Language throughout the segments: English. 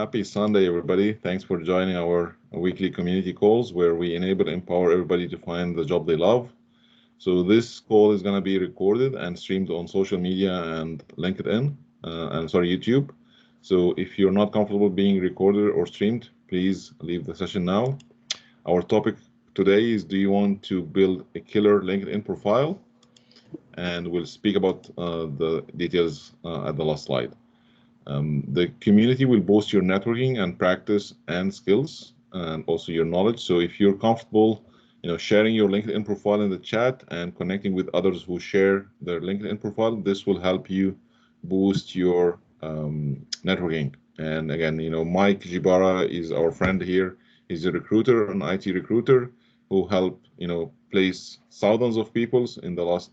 Happy Sunday, everybody. Thanks for joining our weekly community calls where we enable and empower everybody to find the job they love. So this call is going to be recorded and streamed on social media and LinkedIn, YouTube. So if you're not comfortable being recorded or streamed, please leave the session now. Our topic today is, do you want to build a killer LinkedIn profile? And we'll speak about the details at the last slide. The community will boost your networking and practice and skills and also your knowledge. So if you're comfortable, sharing your LinkedIn profile in the chat and connecting with others who share their LinkedIn profile, this will help you boost your networking. And again, Mike Jibara is our friend here. He's a recruiter, an IT recruiter who helped, place thousands of people in the last,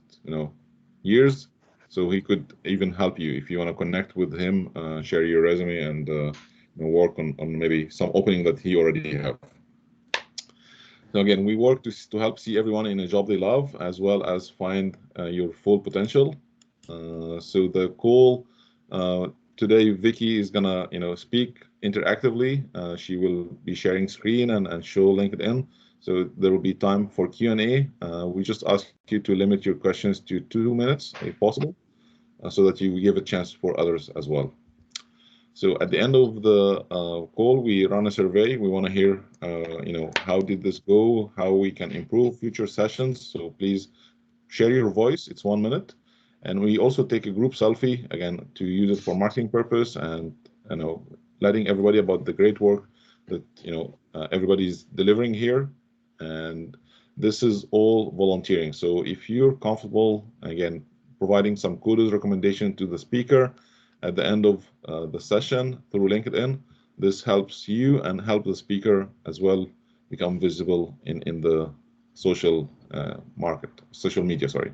years. So he could even help you if you want to connect with him, share your resume, and work on maybe some opening that he already have. So again, we work to help see everyone in a job they love, as well as find your full potential. So the call today, Vicky is gonna speak interactively. She will be sharing screen and show LinkedIn. So there will be time for Q&A. We just ask you to limit your questions to 2 minutes if possible, so that you give a chance for others as well. So at the end of the call, we run a survey. We want to hear, how did this go? How we can improve future sessions. So please share your voice. It's 1 minute, and we also take a group selfie again to use it for marketing purpose and letting everybody about the great work that everybody's delivering here. And this is all volunteering. So if you're comfortable, again, providing some kudos recommendation to the speaker at the end of the session through LinkedIn, this helps you and help the speaker as well become visible in the social social media, sorry.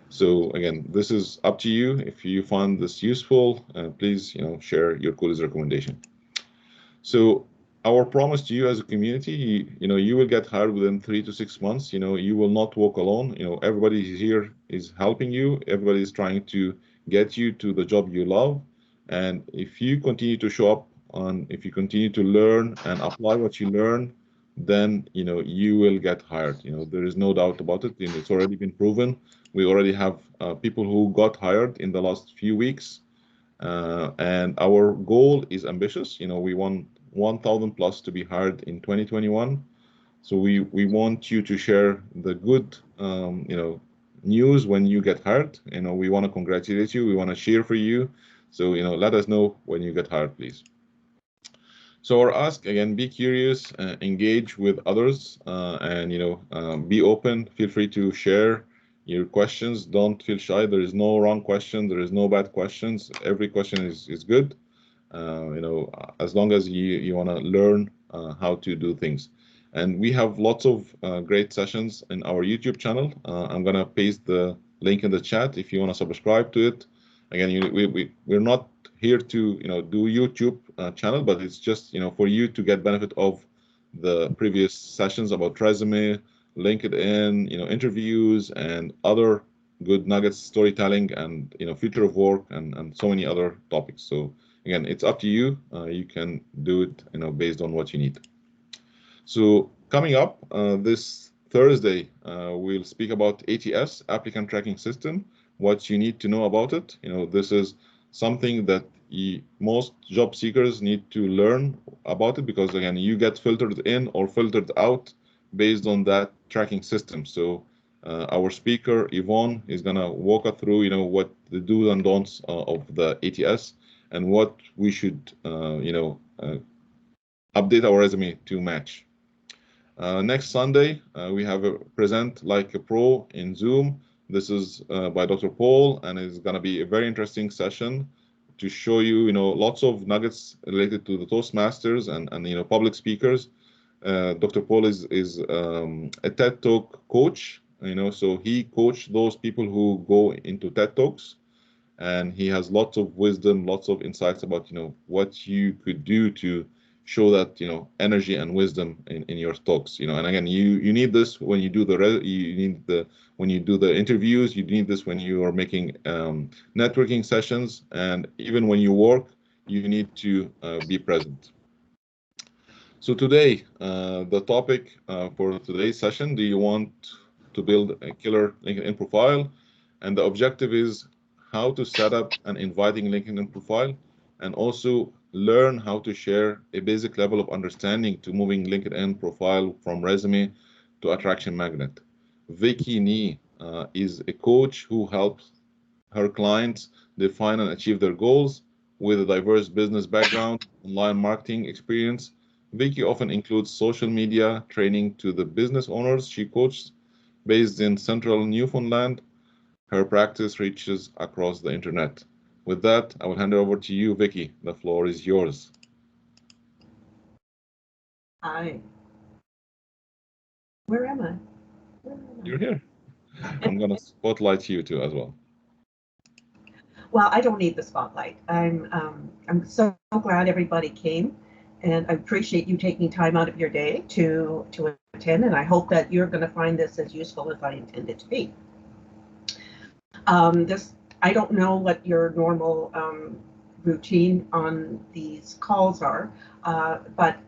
So again, this is up to you. If you find this useful, please share your kudos recommendation. So our promise to you as a community, you will get hired within 3 to 6 months. You will not walk alone. Everybody here is helping you. Everybody is trying to get you to the job you love. And if you continue to show up if you continue to learn and apply what you learn, then you will get hired. There is no doubt about it. It's already been proven. We already have people who got hired in the last few weeks. And our goal is ambitious. We want 1,000 plus to be hired in 2021. So we want you to share the good, news when you get hired. We want to congratulate you. We want to cheer for you. So let us know when you get hired, please. So our ask again: be curious, engage with others, and be open. Feel free to share your questions. Don't feel shy. There is no wrong question. There is no bad questions. Every question is good. As long as you want to learn how to do things. And we have lots of great sessions in our YouTube channel. I'm gonna paste the link in the chat if you want to subscribe to it. Again, we're not here to do YouTube channel, but it's just for you to get benefit of the previous sessions about resume, LinkedIn, interviews, and other good nuggets, storytelling, and future of work, and so many other topics. So again, it's up to you. You can do it based on what you need. So coming up this Thursday, we'll speak about ATS, Applicant Tracking System, what you need to know about it. This is something that most job seekers need to learn about it, because again, you get filtered in or filtered out based on that tracking system. So our speaker Yvonne is gonna walk us through what the do's and don'ts of the ATS and what we should update our resume to match. Next Sunday, we have a Present Like a Pro in Zoom. This is by Dr. Paul, and it's going to be a very interesting session to show you, lots of nuggets related to the Toastmasters and public speakers. Dr. Paul is a TED Talk coach, so he coached those people who go into TED Talks, and he has lots of wisdom, lots of insights about what you could do to show that energy and wisdom in your talks. And again, you need this when you do when you do the interviews. You need this when you are making networking sessions, and even when you work, you need to be present. So today, the topic for today's session, do you want to build a killer LinkedIn profile? And the objective is how to set up an inviting LinkedIn profile and also learn how to share a basic level of understanding to moving LinkedIn profile from resume to attraction magnet. Vicky Knee is a coach who helps her clients define and achieve their goals with a diverse business background, online marketing experience. Vicky often includes social media training to the business owners she coaches based in Central Newfoundland. Her practice reaches across the internet. With that, I will hand it over to you, Vicky. The floor is yours. Hi. Where am I? You're here. I'm going to spotlight you too as well. Well, I don't need the spotlight. I'm so glad everybody came, and I appreciate you taking time out of your day to attend. And I hope that you're going to find this as useful as I intended to be. I don't know what your normal routine on these calls are, but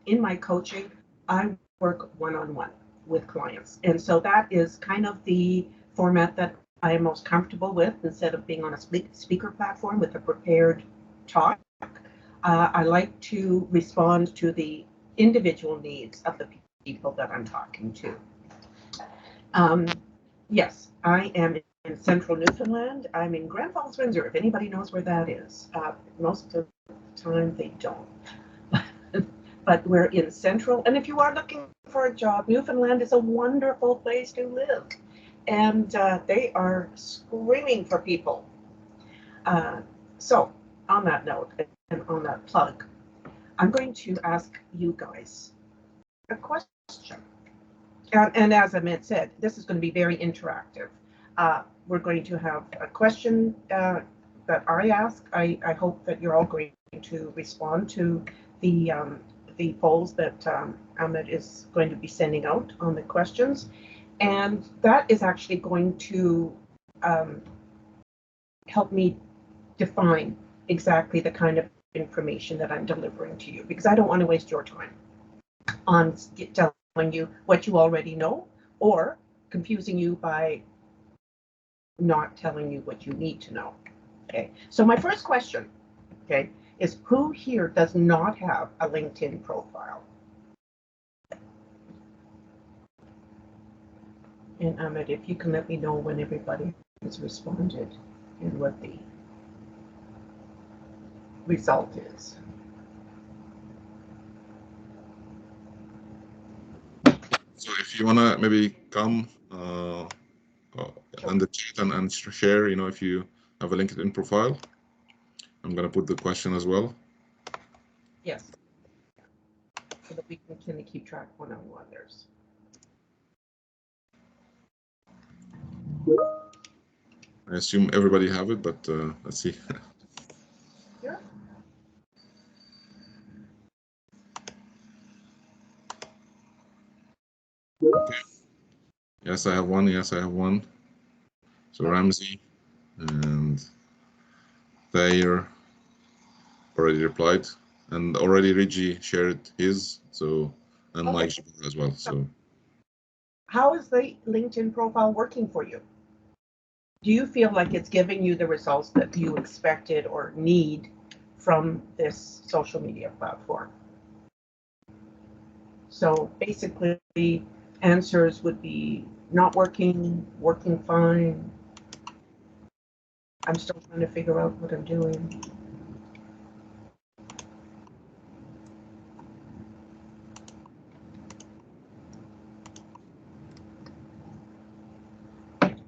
in my coaching, I work one-on-one with clients, and so that is kind of the format that I am most comfortable with. Instead of being on a speaker platform with a prepared talk, I like to respond to the individual needs of the people that I'm talking to. Yes, I am in Central Newfoundland. I'm in Grand Falls, Windsor, if anybody knows where that is. Most of the time they don't. But we're in Central, and if you are looking for a job, Newfoundland is a wonderful place to live. And they are screaming for people. So on that note, and on that plug, I'm going to ask you guys a question. And as Ahmed said, this is going to be very interactive. We're going to have a question that I ask. I hope that you're all going to respond to the polls that Ahmed is going to be sending out on the questions. And that is actually going to help me define exactly the kind of information that I'm delivering to you, because I don't want to waste your time on telling you what you already know or confusing you by not telling you what you need to know. Okay, so my first question, okay, is who here does not have a LinkedIn profile? And Ahmed, if you can let me know when everybody has responded and what the result is. So if you want to maybe come in the chat and share, if you have a LinkedIn profile, I'm going to put the question as well. Yes, so that we can keep track one-on-one. I assume everybody have it, but let's see. Yeah. Okay. Yes, I have one. Yes, I have one. So Ramsey and Thayer already replied, and already Reggie shared his. So and Mike as well. So how is the LinkedIn profile working for you? Do you feel like it's giving you the results that you expected or need from this social media platform? So basically, answers would be not working, working fine. I'm still trying to figure out what I'm doing.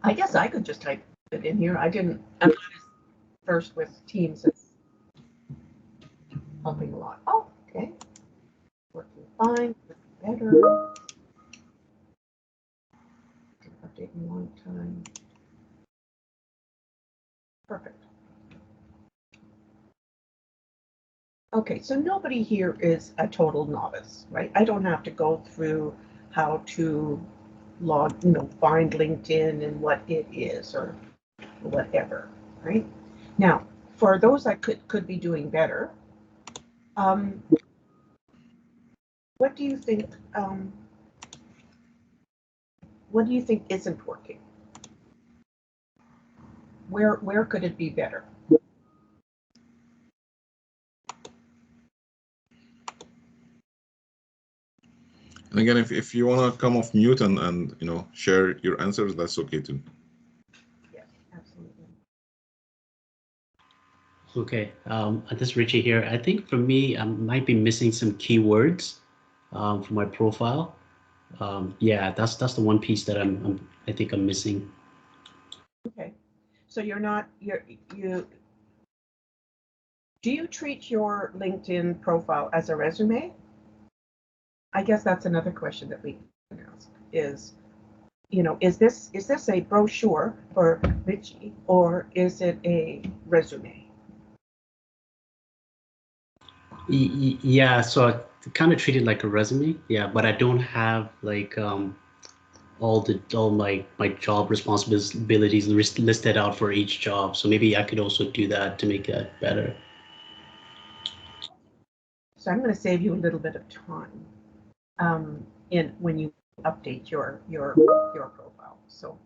I guess I could just type it in here. I'm not as versed with Teams. It's helping a lot. Oh, okay. Working fine, better. Update in a long time. Perfect. Okay, so nobody here is a total novice, right? I don't have to go through how to find LinkedIn and what it is or whatever, right? Now, for those that could be doing better, what do you think? What do you think isn't working? Where could it be better? And again, if you want to come off mute and share your answers, that's okay too. Yes, absolutely. Okay, this is Richie here. I think for me, I might be missing some keywords for my profile. Yeah, that's the one piece that I think I'm missing. Okay, so you're not you. Do you treat your LinkedIn profile as a resume? I guess that's another question that we can ask is, is this a brochure for Vichy or is it a resume? Yeah, so I kind of treat it like a resume. Yeah, but I don't have like all my job responsibilities listed out for each job. So maybe I could also do that to make it better. So I'm going to save you a little bit of time in when you update your profile. So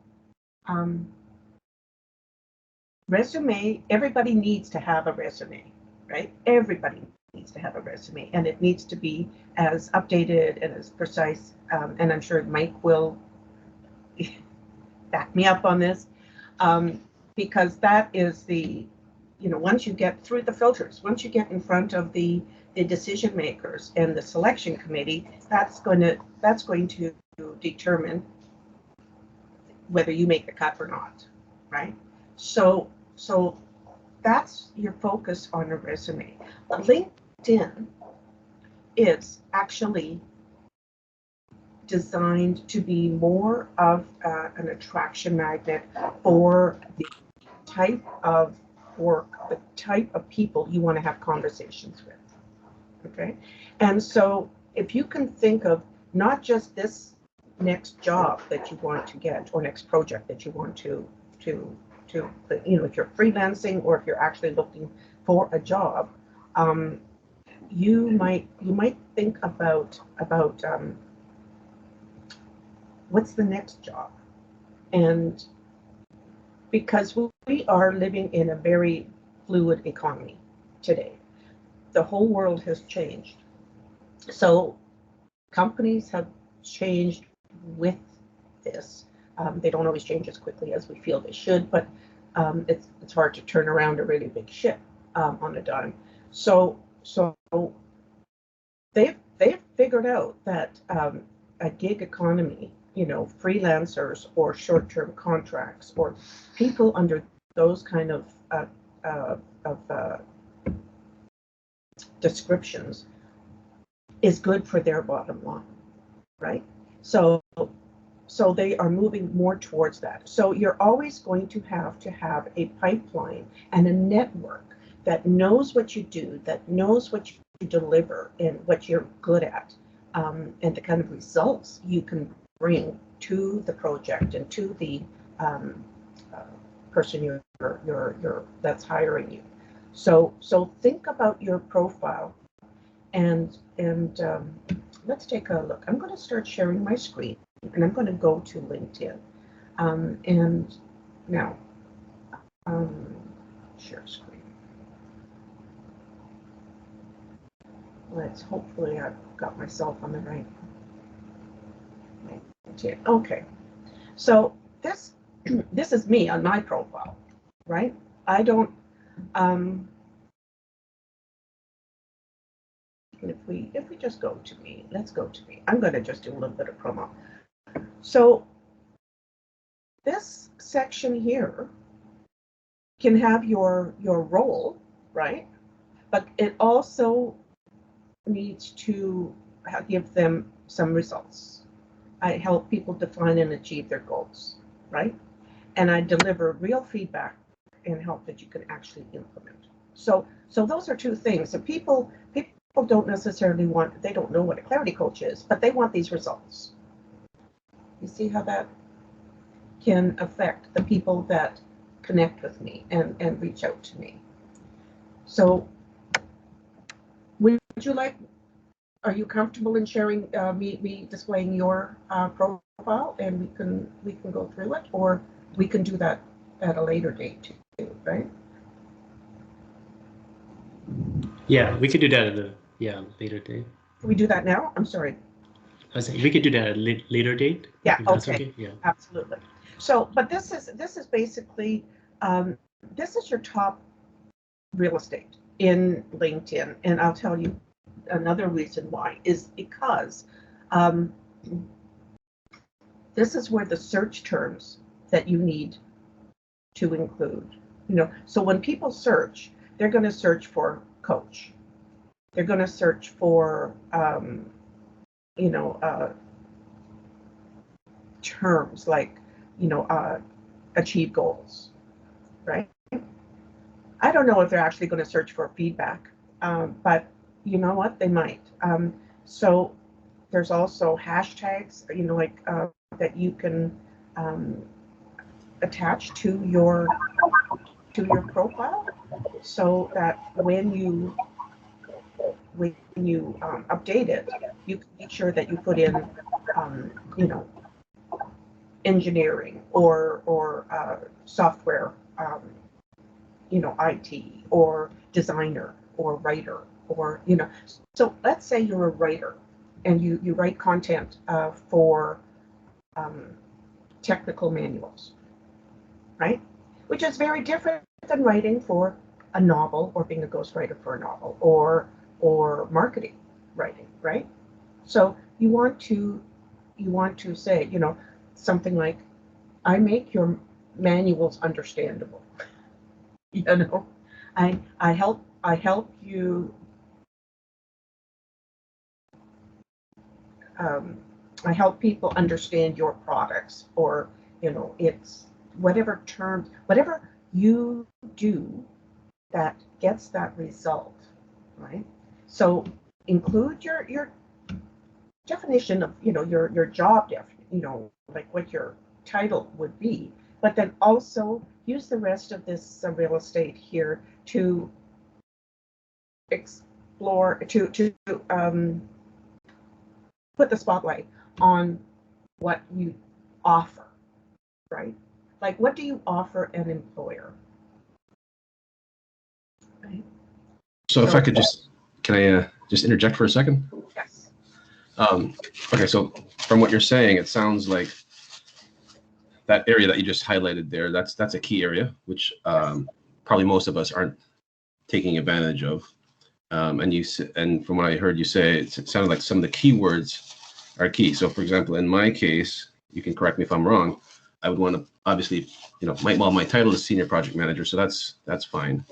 resume, everybody needs to have a resume, right? Everybody needs to have a resume, and it needs to be as updated and as precise. And I'm sure Mike will back me up on this, because that is the, once you get through the filters, once you get in front of the decision makers and the selection committee, that's going to determine whether you make the cut or not, right? So that's your focus on a resume. LinkedIn is actually designed to be more of an attraction magnet for the type of work, the type of people you want to have conversations with. Okay, and so if you can think of not just this next job that you want to get or next project that you want to if you're freelancing or if you're actually looking for a job, you might think about what's the next job. And because we are living in a very fluid economy today, the whole world has changed. So companies have changed with this. They don't always change as quickly as we feel they should, but it's hard to turn around a really big ship on a dime. So they've figured out that a gig economy, freelancers or short-term contracts or people under those kind of descriptions is good for their bottom line, right? So they are moving more towards that. So you're always going to have a pipeline and a network that knows what you do, that knows what you deliver and what you're good at, and the kind of results you can bring to the project and to the person you're that's hiring you. So think about your profile and let's take a look. I'm going to start sharing my screen and I'm going to go to LinkedIn. And now, share screen. Hopefully I've got myself on the right. Okay, so this is me on my profile, right? I don't, if we just go to me, let's go to me. I'm going to just do a little bit of promo. So this section here can have your role, right? But it also needs to give them some results. I help people define and achieve their goals, right? And I deliver real feedback and help that you can actually implement. So those are two things. So people don't necessarily they don't know what a clarity coach is, but they want these results. You see how that can affect the people that connect with me and reach out to me. So would you like, are you comfortable in sharing, me displaying your profile, and we can go through it, or we can do that at a later date too, right? Yeah, we could do that at a later date. Can we do that now? I'm sorry. I was saying we could do that at a later date. Yeah. If that's Okay. Yeah. Absolutely. So, but this is basically, this is your top real estate in LinkedIn, and I'll tell you another reason why is because this is where the search terms that you need to include. So when people search, they're going to search for coach. They're going to search for terms like achieve goals, right? I don't know if they're actually going to search for feedback, but you know what? They might. So there's also hashtags, that you can attach to your profile, so that when you update it, you can make sure that you put in, engineering or software, IT, or designer, or writer, or So let's say you're a writer, and you write content for technical manuals, right? Which is very different than writing for a novel, or being a ghostwriter for a novel, or marketing writing, right? So you want to say, something like, I make your manuals understandable. I help you. I help people understand your products, or it's whatever terms, whatever you do that gets that result, right? So include your definition of your job like what your title would be, but then also use the rest of this real estate here to explore, to put the spotlight on what you offer, right? Like, what do you offer an employer? Right? So if I could can I just interject for a second? Yes. Okay, so from what you're saying, it sounds like that area that you just highlighted there, that's a key area, which probably most of us aren't taking advantage of. And from what I heard you say, it sounded like some of the keywords are key. So for example, in my case, you can correct me if I'm wrong, I would want to obviously, my title is senior project manager, so that's fine.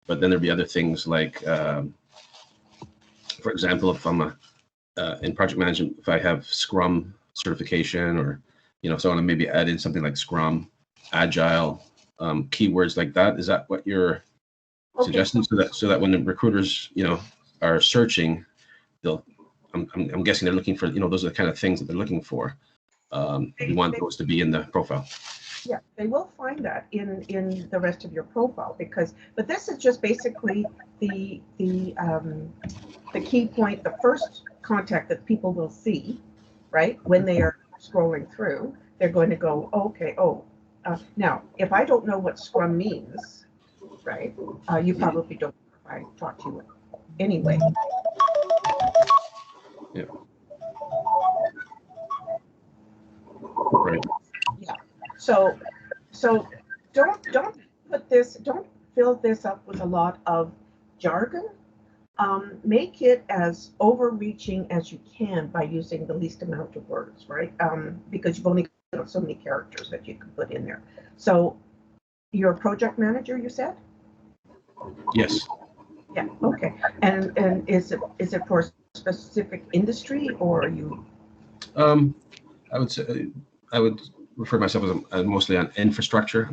But then there'd be other things like, for example, if I'm in project management, if I have Scrum certification, or so I want to maybe add in something like Scrum, Agile, keywords like that. Is that what you're suggesting? So that when the recruiters are searching, I'm guessing they're looking for those are the kind of things that they're looking for. We want those to be in the profile. Yeah, they will find that in the rest of your profile, but this is just basically the key point, the first contact that people will see, right? When they are scrolling through, they're going to go, okay, now, if I don't know what Scrum means, right? You probably don't, if I talk to you anyway. Yeah. Right. Yeah. So don't fill this up with a lot of jargon. Make it as overreaching as you can by using the least amount of words, right? Because you've only got so many characters that you can put in there. So you're a project manager, you said? Yes. Yeah. Okay. And is it for a specific industry, or are you? I would say I would refer to myself as mostly on the infrastructure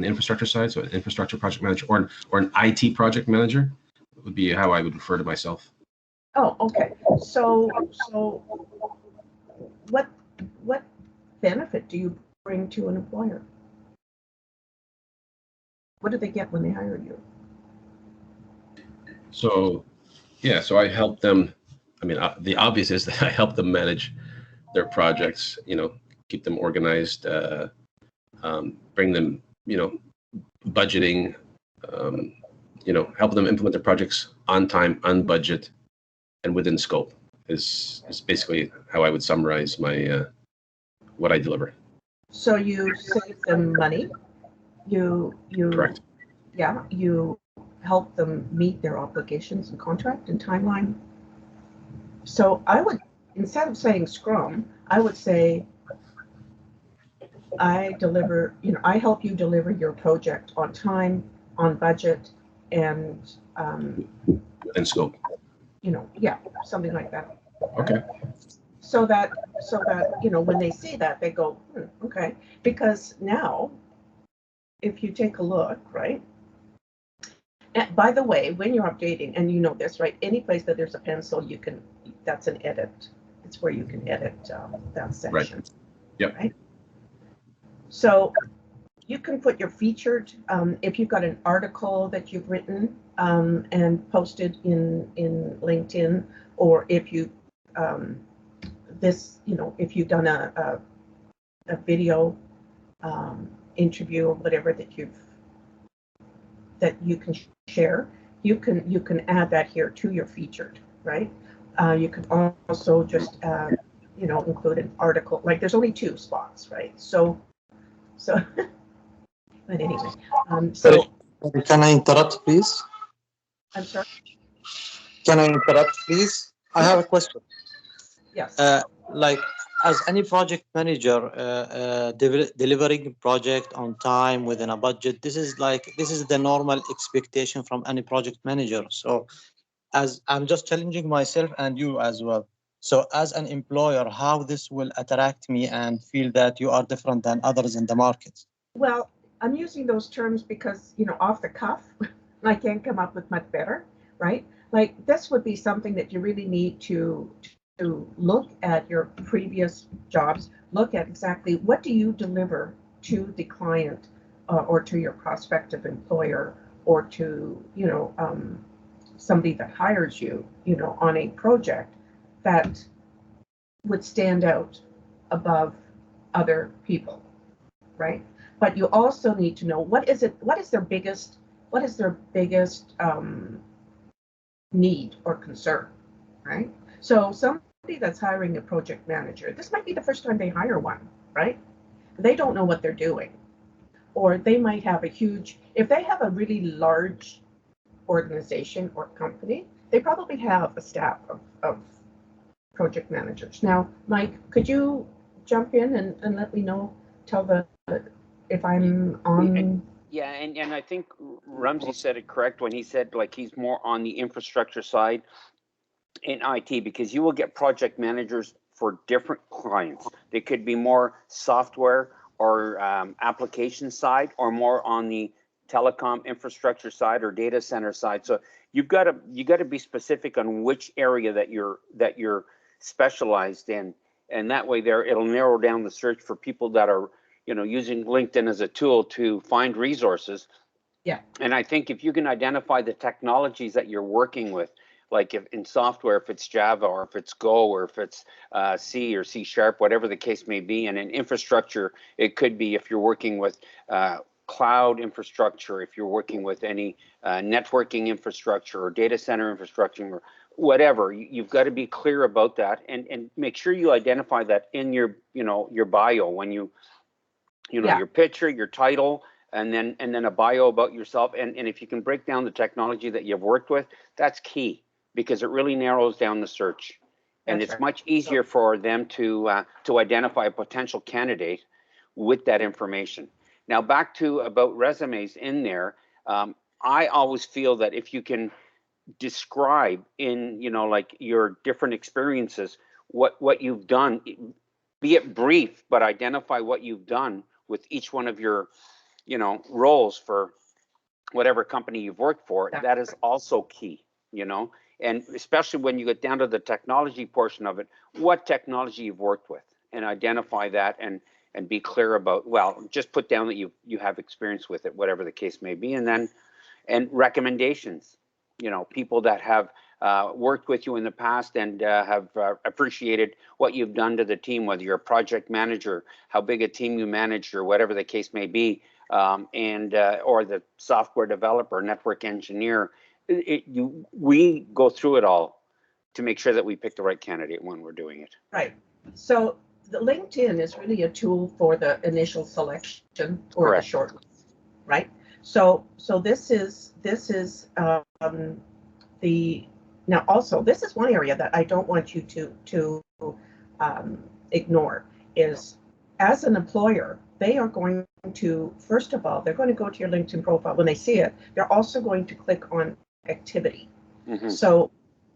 side. So an infrastructure project manager, or an IT project manager would be how I would refer to myself. Oh, okay. So what benefit do you bring to an employer? What do they get when they hire you? So, yeah, so I help them. I mean, the obvious is that I help them manage their projects, keep them organized, bring them, budgeting, help them implement their projects on time, on budget, and within scope is basically how I would summarize my what I deliver. So you save them money. You Correct. Yeah, you help them meet their obligations and contract and timeline. So I would, instead of saying Scrum, I would say I help you deliver your project on time, on budget, and Within scope. something like that. Okay. So that when they see that, they go, okay. Because now, if you take a look, right? And by the way, when you're updating, and you know this, right? Any place that there's a pencil, that's an edit. It's where you can edit that section. Right. Yep. Right? So you can put your featured, if you've got an article that you've written and posted in LinkedIn, or if you if you've done a video interview or whatever that you can share, you can add that here to your featured, right? You can also just include an article. Like there's only 2 spots, right? So but anyway, Sorry, can I interrupt, please? I'm sorry. Can I interrupt, please? I have a question. Yes. Like, as any project manager, delivering project on time within a budget, this is the normal expectation from any project manager. So, as I'm just challenging myself and you as well. So, as an employer, how this will attract me and feel that you are different than others in the market? Well, I'm using those terms because, off the cuff, I can't come up with much better, right? Like this would be something that you really need to look at your previous jobs, look at exactly what do you deliver to the client or to your prospective employer or to, somebody that hires you, on a project that would stand out above other people, right? But you also need to know what is their biggest need or concern, right? So somebody that's hiring a project manager, this might be the first time they hire one, right? They don't know what they're doing. Or they might have if they have a really large organization or company, they probably have a staff of project managers. Now, Mike, could you jump in and let me know, if I'm on? Yeah, and I think Ramsey said it correct when he said like he's more on the infrastructure side in IT, because you will get project managers for different clients. They could be more software or application side, or more on the telecom infrastructure side or data center side. So you got to be specific on which area that you're specialized in, and that way it'll narrow down the search for people that are using LinkedIn as a tool to find resources. Yeah. And I think if you can identify the technologies that you're working with, like if in software, if it's Java or if it's Go or if it's C or C#, whatever the case may be, and in infrastructure, it could be if you're working with cloud infrastructure, if you're working with any networking infrastructure or data center infrastructure or whatever, you've got to be clear about that and make sure you identify that in your bio when your picture, your title, and then a bio about yourself. And if you can break down the technology that you've worked with, that's key, because it really narrows down the search. And That's it's right. much easier for them to identify a potential candidate with that information. Now back to about resumes in there, I always feel that if you can describe in like your different experiences what you've done, be it brief, but identify what you've done with each one of your roles for whatever company you've worked for. That is also key, and especially when you get down to the technology portion of it, what technology you've worked with, and identify that and be clear about, well, just put down that you have experience with it, whatever the case may be. And then recommendations, people that have worked with you in the past and have appreciated what you've done to the team, whether you're a project manager, how big a team you manage, or whatever the case may be, or the software developer, network engineer. We go through it all to make sure that we pick the right candidate when we're doing it. Right. So the LinkedIn is really a tool for the initial selection or Correct. the shortlist, right? So this is the now also this is one area that I don't want you to ignore is as an employer, they are going to, first of all, they're going to go to your LinkedIn profile. When they see it, they're also going to click on activity. Mm-hmm. So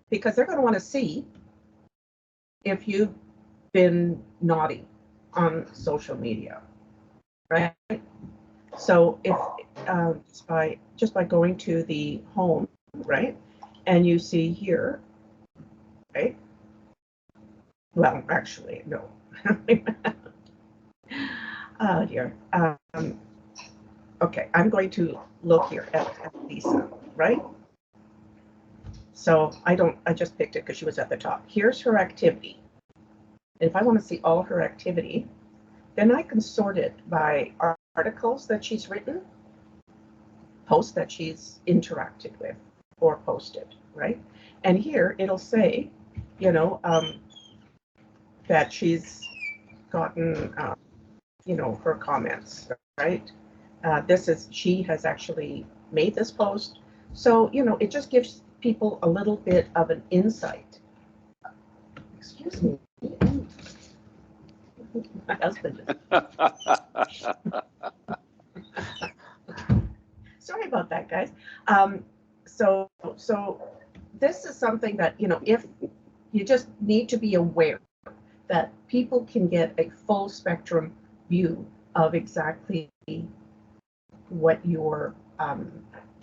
because they're going to want to see if you've been naughty on social media, right? So if just by going to the home, right, and you see here, right? Well, actually, no. Oh dear. Okay, I'm going to look here at Lisa, right? So I just picked it because she was at the top. Here's her activity. If I want to see all her activity, then I can sort it by articles that she's written, posts that she's interacted with or posted, right? And here it'll say, that she's gotten, her comments, right? She has actually made this post. So, it just gives people a little bit of an insight. Excuse me. My husband just... Sorry about that, guys. So this is something that, if you just need to be aware that people can get a full spectrum view of exactly what your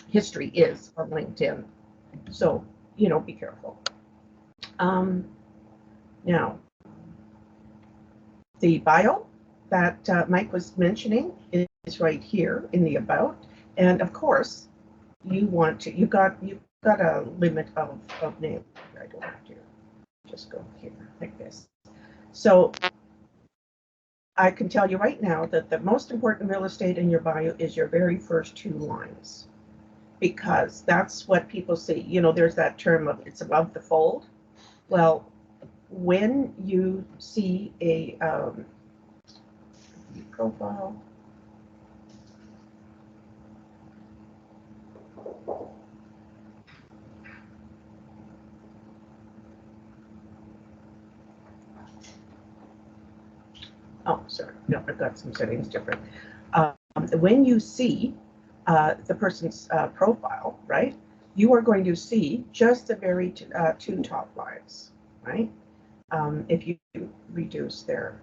history is on LinkedIn. So, be careful. Now, the bio that Mike was mentioning is right here in the about. And of course, you've got a limit of names. I don't have to just go here like this. So I can tell you right now that the most important real estate in your bio is your very first 2 lines, because that's what people see. There's that term of it's above the fold. Well, when you see a profile, oh, sorry, no, I've got some settings different. When you see the person's profile, right, you are going to see just the very 2 top lines, right? If you reduce their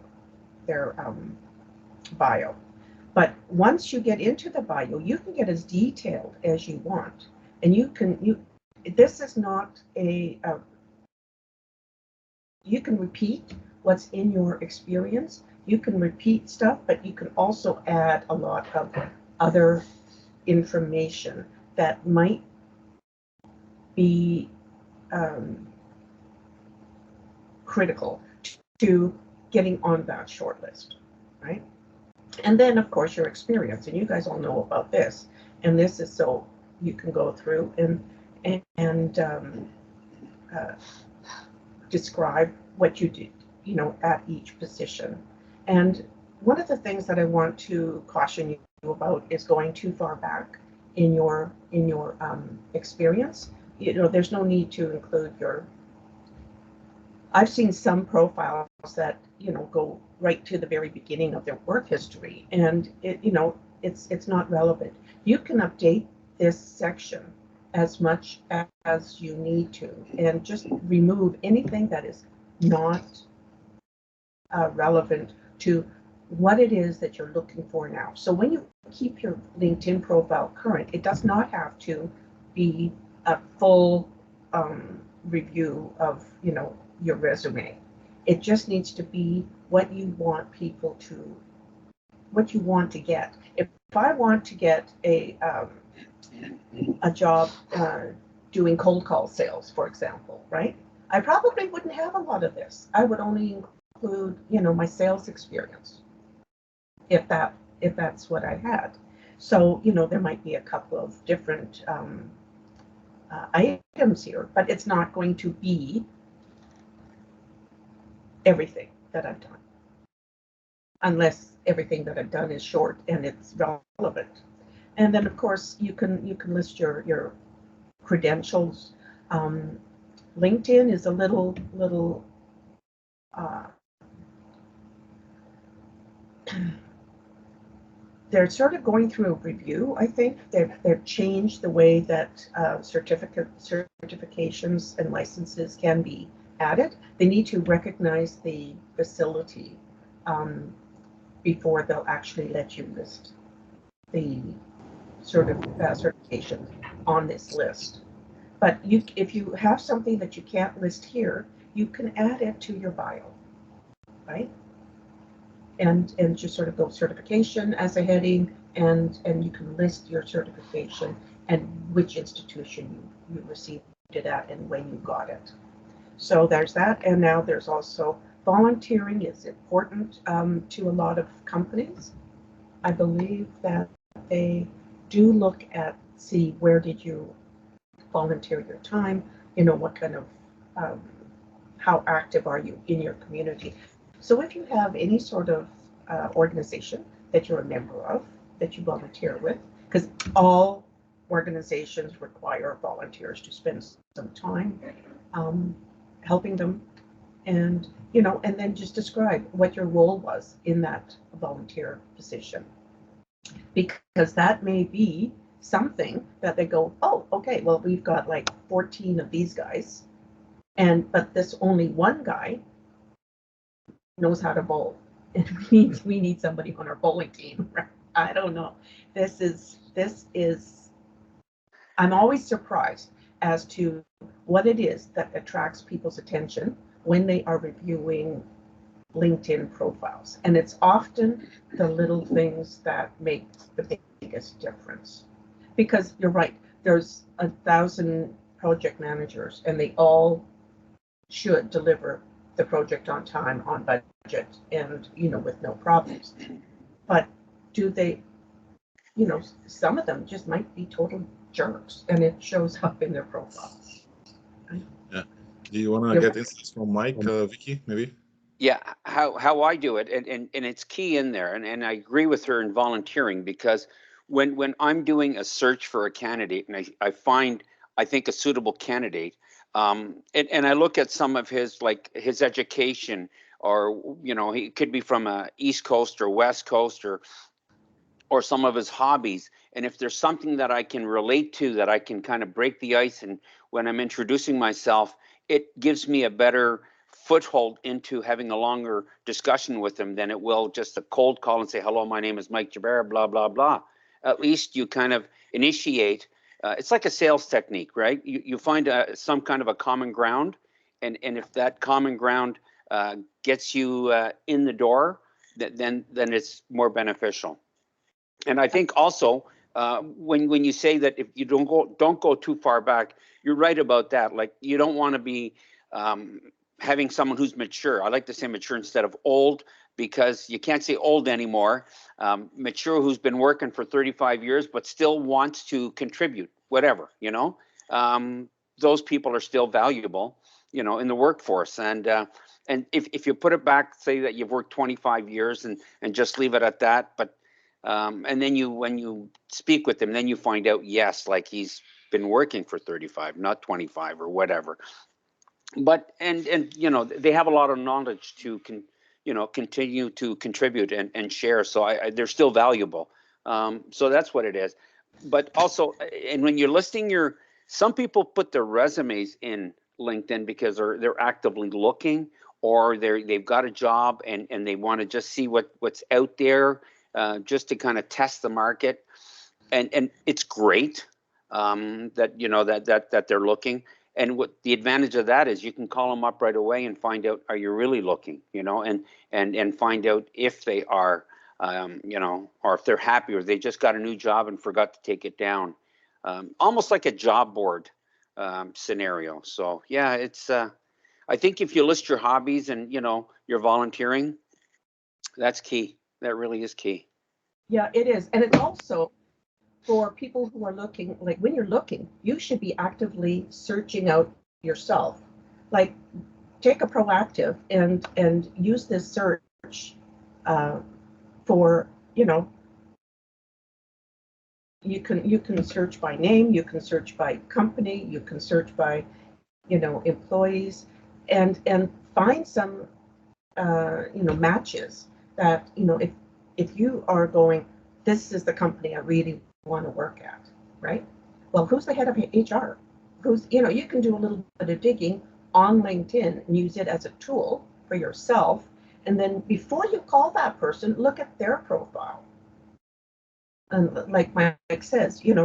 bio. But once you get into the bio, you can get as detailed as you want. And this is not you can repeat what's in your experience. You can repeat stuff, but you can also add a lot of other information that might be critical to getting on that short list, right? And then, of course, your experience, and you guys all know about this. And this is so you can go through and describe what you did, at each position. And one of the things that I want to caution you about is going too far back in your experience. There's no need to include your. I've seen some profiles that go right to the very beginning of their work history, and it's not relevant. You can update this section as much as you need to, and just remove anything that is not relevant to what it is that you're looking for now. So when you keep your LinkedIn profile current, it does not have to be a full review of your resume. It just needs to be what you want people to, what you want to get. If I want to get a job doing cold call sales, for example, right? I probably wouldn't have a lot of this. I would only include, my sales experience, if that's what I had. So, there might be a couple of different items here, but it's not going to be everything that I've done, unless everything that I've done is short and it's relevant. And then, of course, you can list your credentials. LinkedIn is a little they're sort of going through a review. I think they've changed the way that certifications and licenses can be added. They need to recognize the facility before they'll actually let you list the certification on this list. But if you have something that you can't list here, you can add it to your bio, right? And just sort of go certification as a heading, and you can list your certification and which institution you received it at and when you got it. So there's that. And now there's also volunteering is important to a lot of companies. I believe that they do look at, see, where did you volunteer your time, what kind of how active are you in your community. So if you have any sort of organization that you're a member of, that you volunteer with, because all organizations require volunteers to spend some time helping them, and and then just describe what your role was in that volunteer position, because that may be something that they go, oh, okay, well, we've got like 14 of these guys, but this only one guy knows how to bowl, and we need somebody on our bowling team. Right? I don't know. This is I'm always surprised as to what it is that attracts people's attention when they are reviewing LinkedIn profiles, and it's often the little things that make the biggest difference. Because you're right, there's 1,000 project managers, and they all should deliver the project on time, on budget, and with no problems. But do they, some of them just might be total jerks, and it shows up in their profiles. Yeah. Do you want to get insights from Mike, Vicky, maybe? Yeah, how I do it, and it's key in there, and I agree with her in volunteering, because when I'm doing a search for a candidate and I find, I think, a suitable candidate, and I look at some of his, like his education, or he could be from a East Coast or West Coast, or some of his hobbies, and if there's something that I can relate to, that I can kind of break the ice, and when I'm introducing myself, it gives me a better foothold into having a longer discussion with him than it will just a cold call and say, hello, my name is Mike Jabara, blah, blah, blah. At least you kind of initiate. It's like a sales technique, right? You find some kind of a common ground, and if that common ground gets you in the door, then it's more beneficial. And I think also when you say that if you don't go too far back, you're right about that. Like, you don't want to be having someone who's mature. I like to say mature instead of old, because you can't say old anymore. Mature who's been working for 35 years but still wants to contribute, whatever, those people are still valuable, in the workforce. And if you put it back, say that you've worked 25 years and just leave it at that, but and then when you speak with him, then you find out, yes, like he's been working for 35, not 25 or whatever. But and they have a lot of knowledge to continue to contribute and share. So they're still valuable. So that's what it is. But also, and when you're listing some people put their resumes in LinkedIn because they're actively looking, or they've got a job and they want to just see what's out there, just to kind of test the market. And it's great that they're looking. And what the advantage of that is, you can call them up right away and find out, are you really looking, and find out if they are, or if they're happy, or they just got a new job and forgot to take it down. Almost like a job board scenario. So yeah, it's I think if you list your hobbies and your volunteering, that's key. That really is key. Yeah, it is. And it's also for people who are looking, like when you're looking, you should be actively searching out yourself. Like take a proactive and use this search for, you can search by name, you can search by company, you can search by, employees, and find some matches that, if you are going, this is the company I really want to work at, right? Well, who's the head of HR? You can do a little bit of digging on LinkedIn and use it as a tool for yourself. And then before you call that person, look at their profile. And like Mike says, check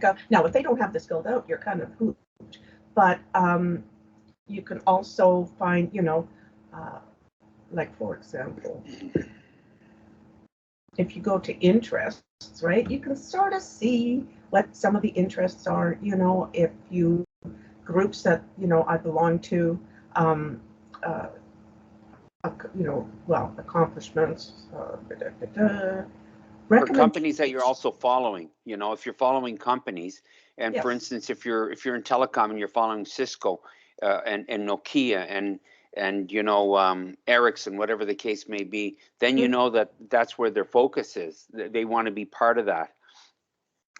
out. Now, if they don't have this filled out, you're kind of hooped. But you can also find, like for example, if you go to interests, right, you can sort of see what some of the interests are, if you groups that, I belong to, accomplishments, For companies that you're also following, if you're following companies, and Yes. for instance, if you're in telecom and you're following Cisco and Nokia and Ericsson, whatever the case may be, then you know that's where their focus is. They want to be part of that.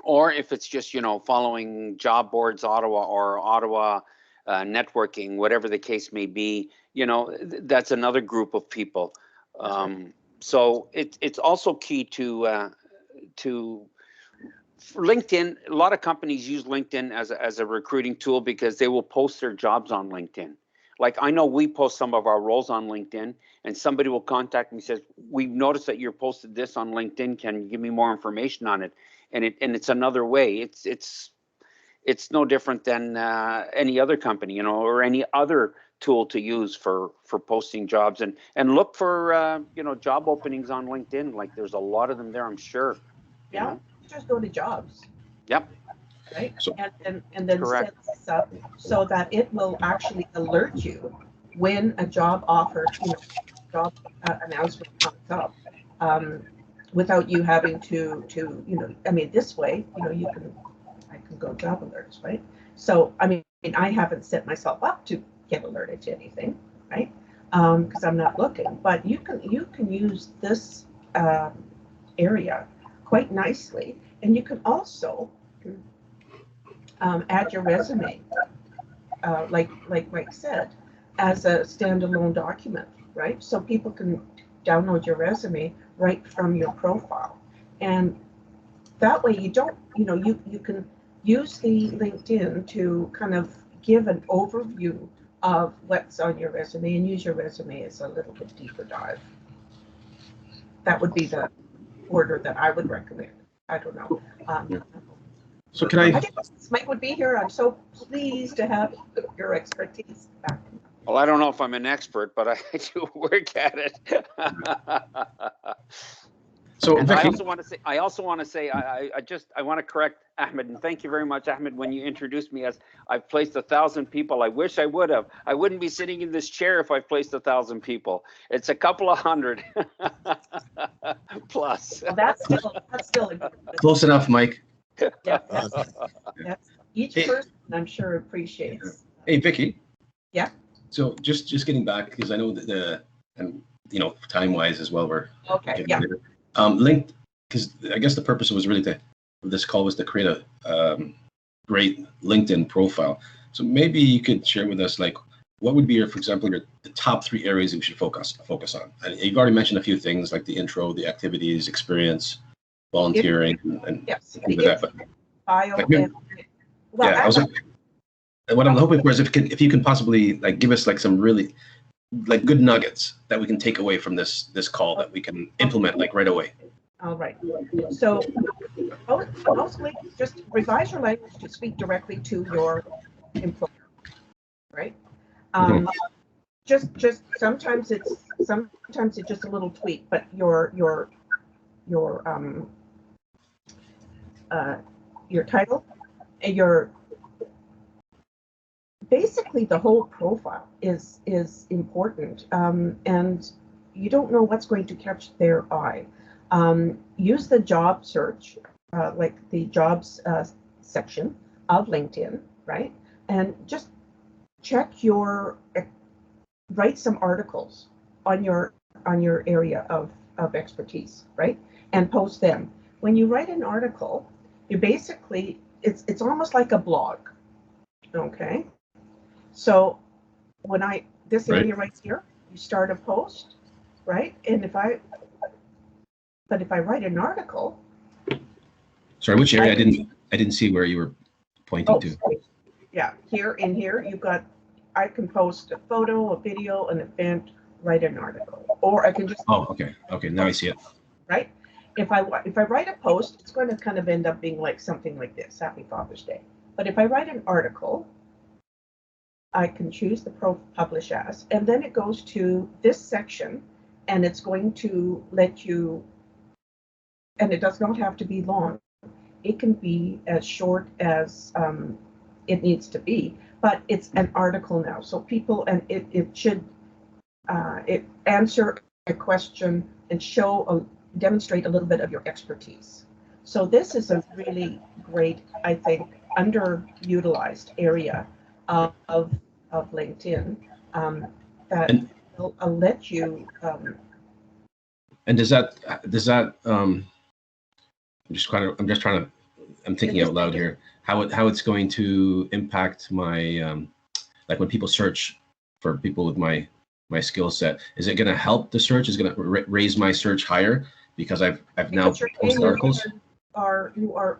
Or if it's just following job boards, Ottawa networking, whatever the case may be, that's another group of people. So it's also key to for LinkedIn. A lot of companies use LinkedIn as a recruiting tool because they will post their jobs on LinkedIn. Like I know we post some of our roles on LinkedIn, and somebody will contact me and says, "We've noticed that you're posted this on LinkedIn. Can you give me more information on it?" And it's another way. It's no different than any other company, or any other tool to use for posting jobs, and look for job openings on LinkedIn. Like there's a lot of them there, I'm sure. Yeah, just go to jobs. Yep. Right. So- and then Correct. set this up so that it will actually alert you when a job offer, job announcement comes up, without you having to this way, I can go job alerts, right? So, I haven't set myself up to get alerted to anything, right? Because I'm not looking, but you can use this area quite nicely, and you can also add your resume, like Mike said, as a standalone document, right? So people can download your resume right from your profile, and that way you don't, you can use the LinkedIn to kind of give an overview of what's on your resume and use your resume as a little bit deeper dive. That would be the order that I would recommend. I don't know. So can I think Mike would be here. I'm so pleased to have your expertise back. Well, I don't know if I'm an expert, but I do work at it. So And Vicky, I also want to say, I want to correct Ahmed, and thank you very much, Ahmed, when you introduced me as I've placed 1,000 people. I wish I would have. I wouldn't be sitting in this chair if I placed 1,000 people. It's a couple of hundred plus. Well, that's still a good. close enough, Mike. Yeah. Each person, I'm sure, appreciates. Hey, Vicky. Yeah. So just getting back, because I know that time wise as well, we're Okay. Yeah. Linked, because I guess the purpose was really this call was to create a great LinkedIn profile. So maybe you could share with us, like, what would be for example, the top 3 areas that we should focus on? And you've already mentioned a few things like the intro, the activities, experience, volunteering, and Yes. things like that. But Bio. what I'm hoping for is if you can possibly give us some really good nuggets that we can take away from this call that we can implement right away. All right. So mostly just revise your language to speak directly to your employer, right? Just sometimes it's just a little tweak, but your title and your basically the whole profile is important, and you don't know what's going to catch their eye. Use the job search, like the jobs section of LinkedIn, right? And just check write some articles on your area of expertise, right? And post them. When you write an article, you basically, it's almost like a blog, okay? So when this area right here, you start a post, right? And if I write an article. Sorry, which area? I didn't see where you were pointing to. Sorry. Yeah, here you've got, I can post a photo, a video, an event, write an article, or I can just. Oh, okay. Okay, now I see it. Right? If I write a post, it's going to kind of end up being like something like this, Happy Father's Day. But if I write an article, I can choose the publish as, and then it goes to this section, and it's going to let you, and it does not have to be long. It can be as short as it needs to be, but it's an article now. So people, and it should it answer a question and demonstrate a little bit of your expertise. So this is a really great, I think, underutilized area of LinkedIn that will let you. And does that I'm thinking out loud here, how it's going to impact my like when people search for people with my skill set. Is it going to help the search? Is it going to raise my search higher because I've now posted articles? You are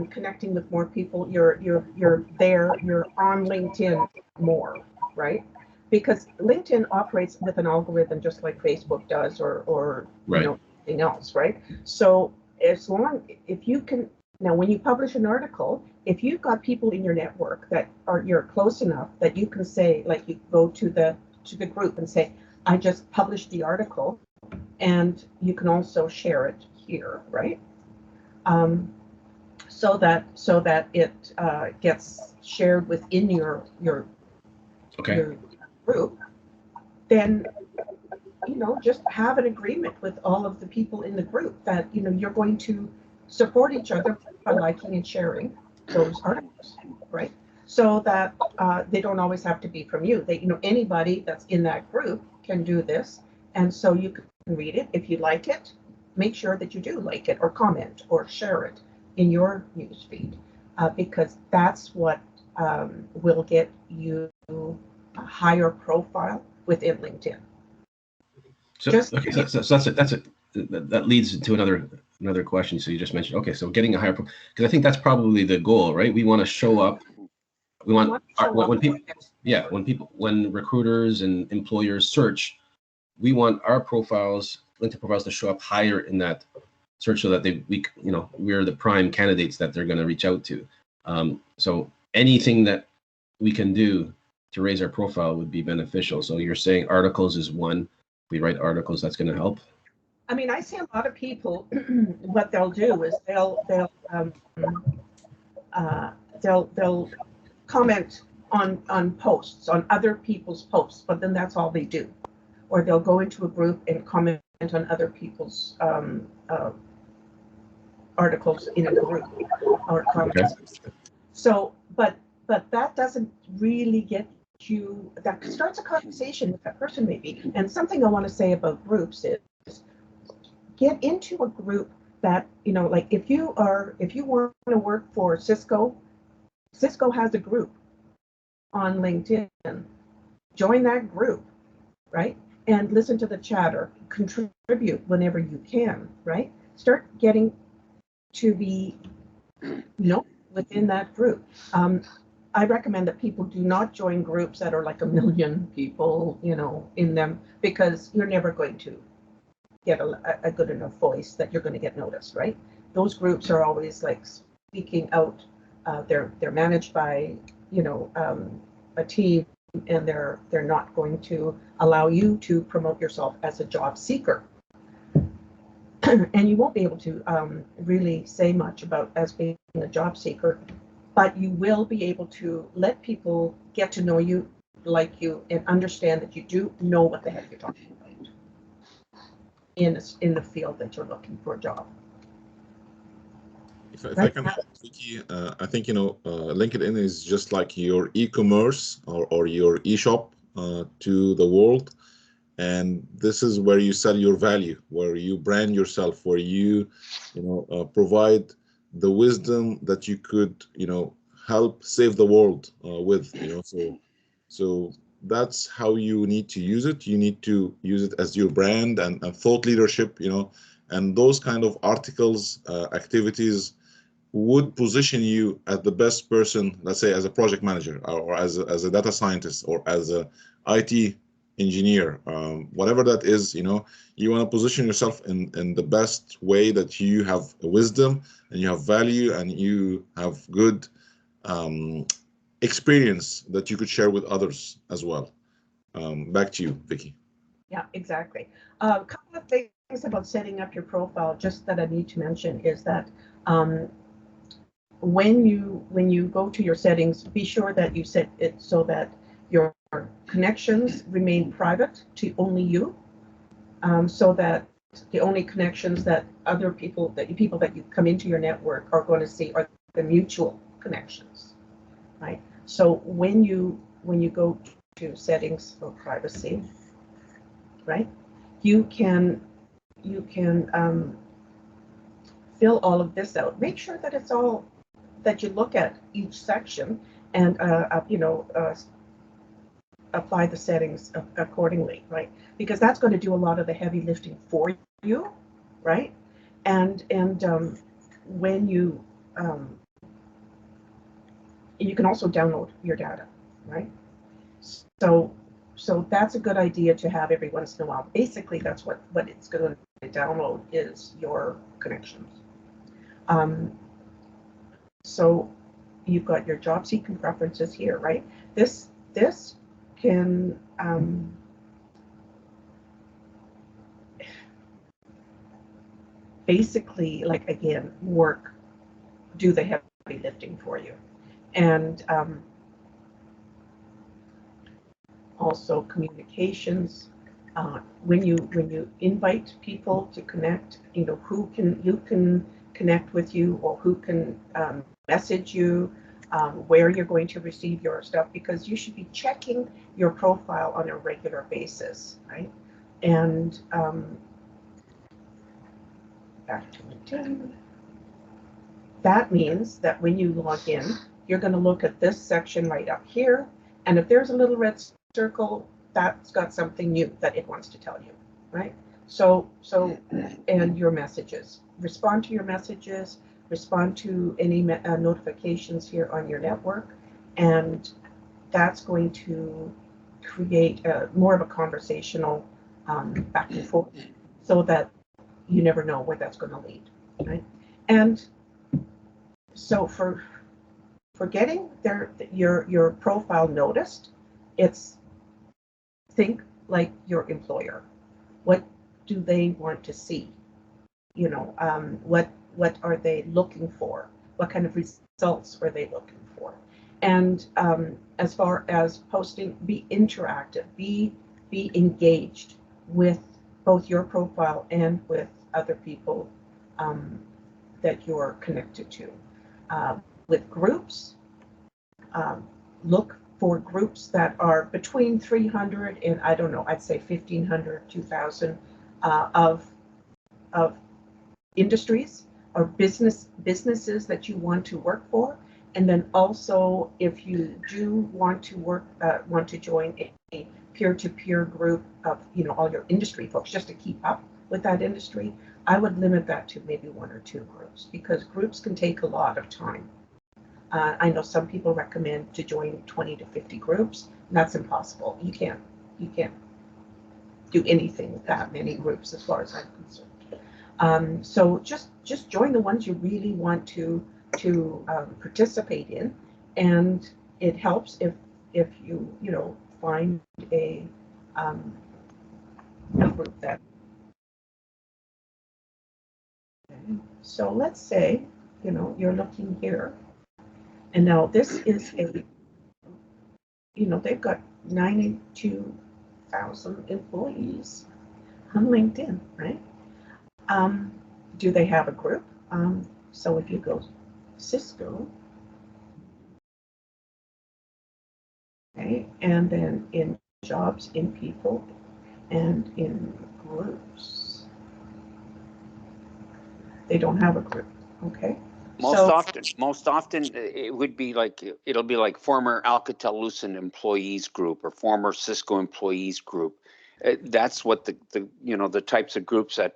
connecting with more people. You're on LinkedIn more, right? Because LinkedIn operates with an algorithm just like Facebook does, or right. Anything else, right? So if you can, now when you publish an article, if you've got people in your network that you're close enough that you can say, like, you go to the group and say, I just published the article, and you can also share it here, right? So that it gets shared within your group. Then just have an agreement with all of the people in the group that you're going to support each other by liking and sharing those articles, right? So that they don't always have to be from you. Anybody that's in that group can do this, and so you can read it. If you like it, make sure that you do like it, or comment, or share it in your newsfeed, because that's what will get you a higher profile within LinkedIn. So that leads to another question. So you just mentioned, okay, so getting a higher profile, because I think that's probably the goal, right? We want to show up. We want when recruiters and employers search, we want our profiles, LinkedIn profiles, to show up higher in that search, so that we're the prime candidates that they're going to reach out to. So anything that we can do to raise our profile would be beneficial. So you're saying articles is one. We write articles, that's going to help. I mean, I see a lot of people. What they'll do is they'll comment on posts, on other people's posts, but then that's all they do. Or they'll go into a group and comment on other people's articles in a group or comments. Okay. So, but that doesn't really get you. That starts a conversation with that person, maybe. And something I want to say about groups is, get into a group that like if you want to work for Cisco has a group on LinkedIn. Join that group, right? And listen to the chatter, contribute whenever you can, right? Start getting to be within that group. I recommend that people do not join groups that are like 1 million people, in them, because you're never going to get a good enough voice that you're going to get noticed, right? Those groups are always like speaking out. They're managed by a team, and they're not going to allow you to promote yourself as a job seeker. And you won't be able to really say much about as being a job seeker, but you will be able to let people get to know you, like you, and understand that you do know what the heck you're talking about in the field that you're looking for a job. If I Right. can help, Vicky, I think, LinkedIn is just like your e-commerce or your e-shop to the world. And this is where you sell your value, where you brand yourself, where you provide the wisdom that you could, help save the world with, so that's how you need to use it. You need to use it as your brand and thought leadership, and those kind of articles, activities would position you as the best person, let's say as a project manager or as a data scientist or as a IT engineer, whatever that is, you want to position yourself in the best way that you have wisdom and you have value and you have good experience that you could share with others as well. Back to you, Vicky. Yeah, exactly. A couple of things about setting up your profile, just that I need to mention, is that when you go to your settings, be sure that you set it so that your connections remain private to only you, so that the only connections that other people that you come into your network are going to see are the mutual connections, right? So when you go to settings for privacy, right, you can fill all of this out. Make sure that it's all that you look at each section and apply the settings accordingly, right? Because that's going to do a lot of the heavy lifting for you, right? And when you can also download your data, right? So that's a good idea to have every once in a while. Basically, that's what it's going to download is your connections. So you've got your job seeking preferences here, right? This can basically, like, again, do the heavy lifting for you. And also communications, when you invite people to connect, who can connect with you or who can message you, where you're going to receive your stuff, because you should be checking your profile on a regular basis, right? And back to LinkedIn. That means that when you log in, you're going to look at this section right up here, and if there's a little red circle, that's got something new that it wants to tell you, right? So and your messages. Respond to your messages, respond to any notifications here on your network, and that's going to create more of a conversational back and forth, so that you never know where that's going to lead, right? And so for getting your profile noticed, it's think like your employer. What do they want to see? What are they looking for? What kind of results are they looking for? And as far as posting, be interactive, be engaged with both your profile and with other people that you're connected to. With groups, look for groups that are between 300 and, I don't know, I'd say 1,500, 2,000 of industries or businesses that you want to work for. And then also, if you do want to join a peer-to-peer group of all your industry folks, just to keep up with that industry, I would limit that to maybe 1 or 2 groups, because groups can take a lot of time. I know some people recommend to join 20 to 50 groups, and that's impossible. You can't do anything with that many groups, as far as I'm concerned. So just join the ones you really want to participate in, and it helps if you find a group that. So let's say you're looking here, and now this is you know, they've got 92,000 employees on LinkedIn, right? Do they have a group? So if you go Cisco, okay, and then in jobs, in people, and in groups, they don't have a group, okay? Most often it would be like, it'll be like former Alcatel-Lucent employees group or former Cisco employees group. That's what the you know, the types of groups that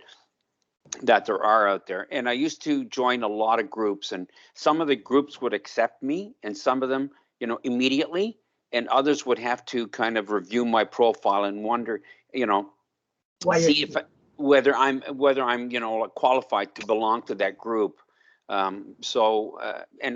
there are out there. And I used to join a lot of groups, and some of the groups would accept me and some of them, you know, immediately, and others would have to kind of review my profile and wonder, you know, see if whether I'm you know, qualified to belong to that group. And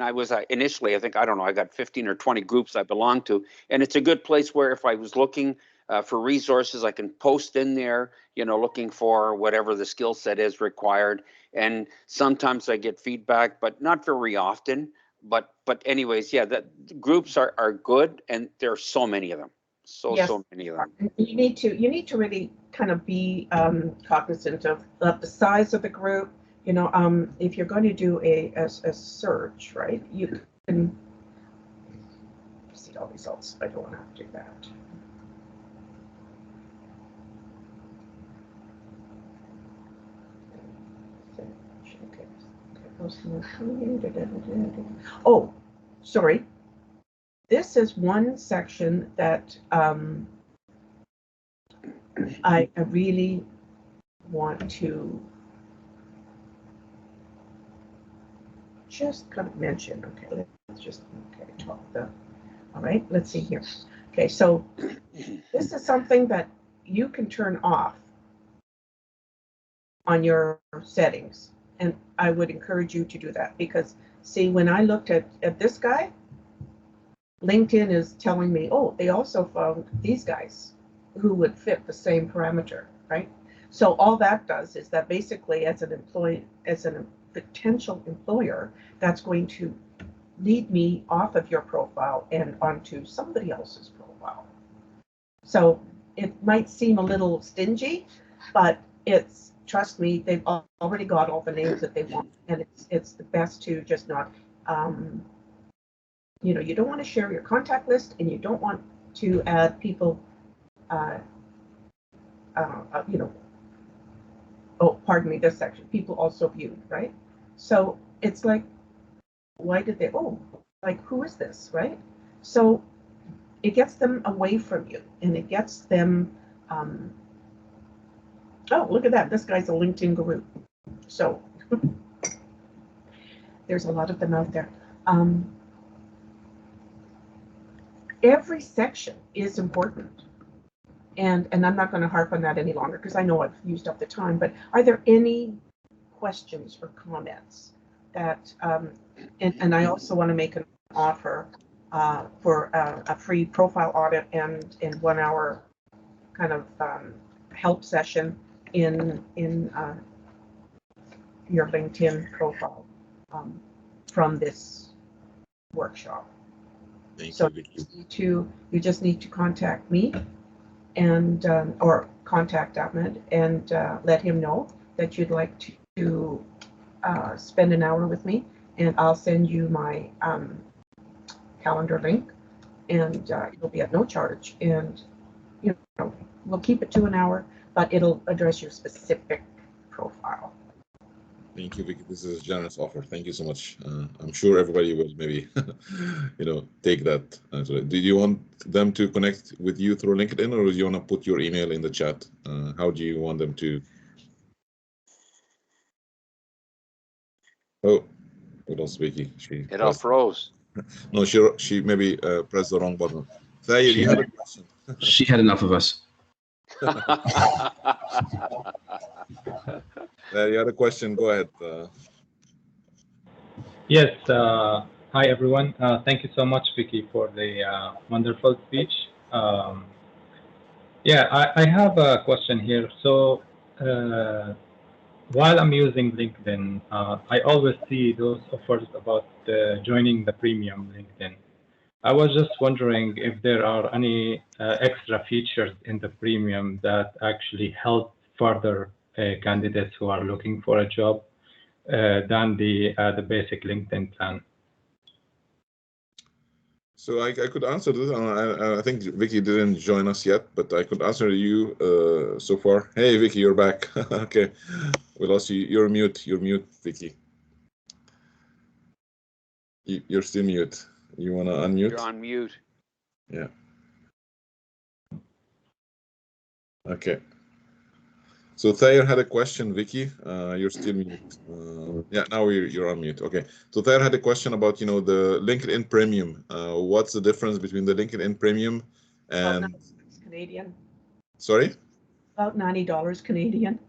I was initially, I think, I don't know, I got 15 or 20 groups I belong to, and it's a good place where if I was looking for resources, I can post in there, you know, looking for whatever the skill set is required. And sometimes I get feedback, but not very often. But anyways, yeah, that groups are good, and there are so many of them. So many of them. You need to really kind of be cognizant of the size of the group. You know, if you're going to do a search, right, you can see all results. I don't want to have to do that. Oh, sorry. This is one section that I really want to just kind of mention. Okay, let's just talk all right, let's see here. Okay, so this is something that you can turn off on your settings, and I would encourage you to do that, because see, when I looked at this guy, LinkedIn is telling me, oh, they also found these guys who would fit the same parameter, right? So all that does is that basically, as a potential employer, that's going to lead me off of your profile and onto somebody else's profile. So it might seem a little stingy, but it's, trust me, they've already got all the names that they want, and it's the best to just not, you know, you don't want to share your contact list, and you don't want to add people, you know, oh, pardon me, this section, people also viewed, right? So it's like, why did they, oh, like, who is this, right? So it gets them away from you, and it gets them, oh, look at that, this guy's a LinkedIn guru. So there's a lot of them out there. Every section is important. And I'm not going to harp on that any longer, because I know I've used up the time, but are there any questions or comments that, and I also want to make an offer for a free profile audit and 1 hour kind of help session in your LinkedIn profile from this workshop. So you just need to contact me and or contact Ahmed and let him know that you'd like to spend an hour with me, and I'll send you my calendar link, and it'll be at no charge, and you know, we'll keep it to an hour, but it'll address your specific profile. Thank you, Vicky. This is a generous offer. Thank you so much. I'm sure everybody will maybe, you know, take that. Did you want them to connect with you through LinkedIn, or do you want to put your email in the chat? How do you want them to? Oh, we lost Vicky. It all froze. No, she maybe pressed the wrong button. Zayed, you had a question. She had enough of us. You had a question. Go ahead. Yes. Hi, everyone. Thank you so much, Vicky, for the wonderful speech. Yeah, I have a question here. So while I'm using LinkedIn, I always see those offers about joining the premium LinkedIn. I was just wondering if there are any extra features in the premium that actually help further candidates who are looking for a job than the basic LinkedIn plan. So I could answer this. I think Vicky didn't join us yet, but I could answer you so far. Hey, Vicky, you're back. Okay, we lost you. You're mute. You're mute, Vicky. You're still mute. You want to unmute? You're on mute. Yeah. Okay. So Thayer had a question, Vicky. You're still mute. Yeah, now you're on mute. Okay. So Thayer had a question about, the LinkedIn Premium. What's the difference between the LinkedIn Premium and About $90 Canadian. Sorry? About $90 Canadian.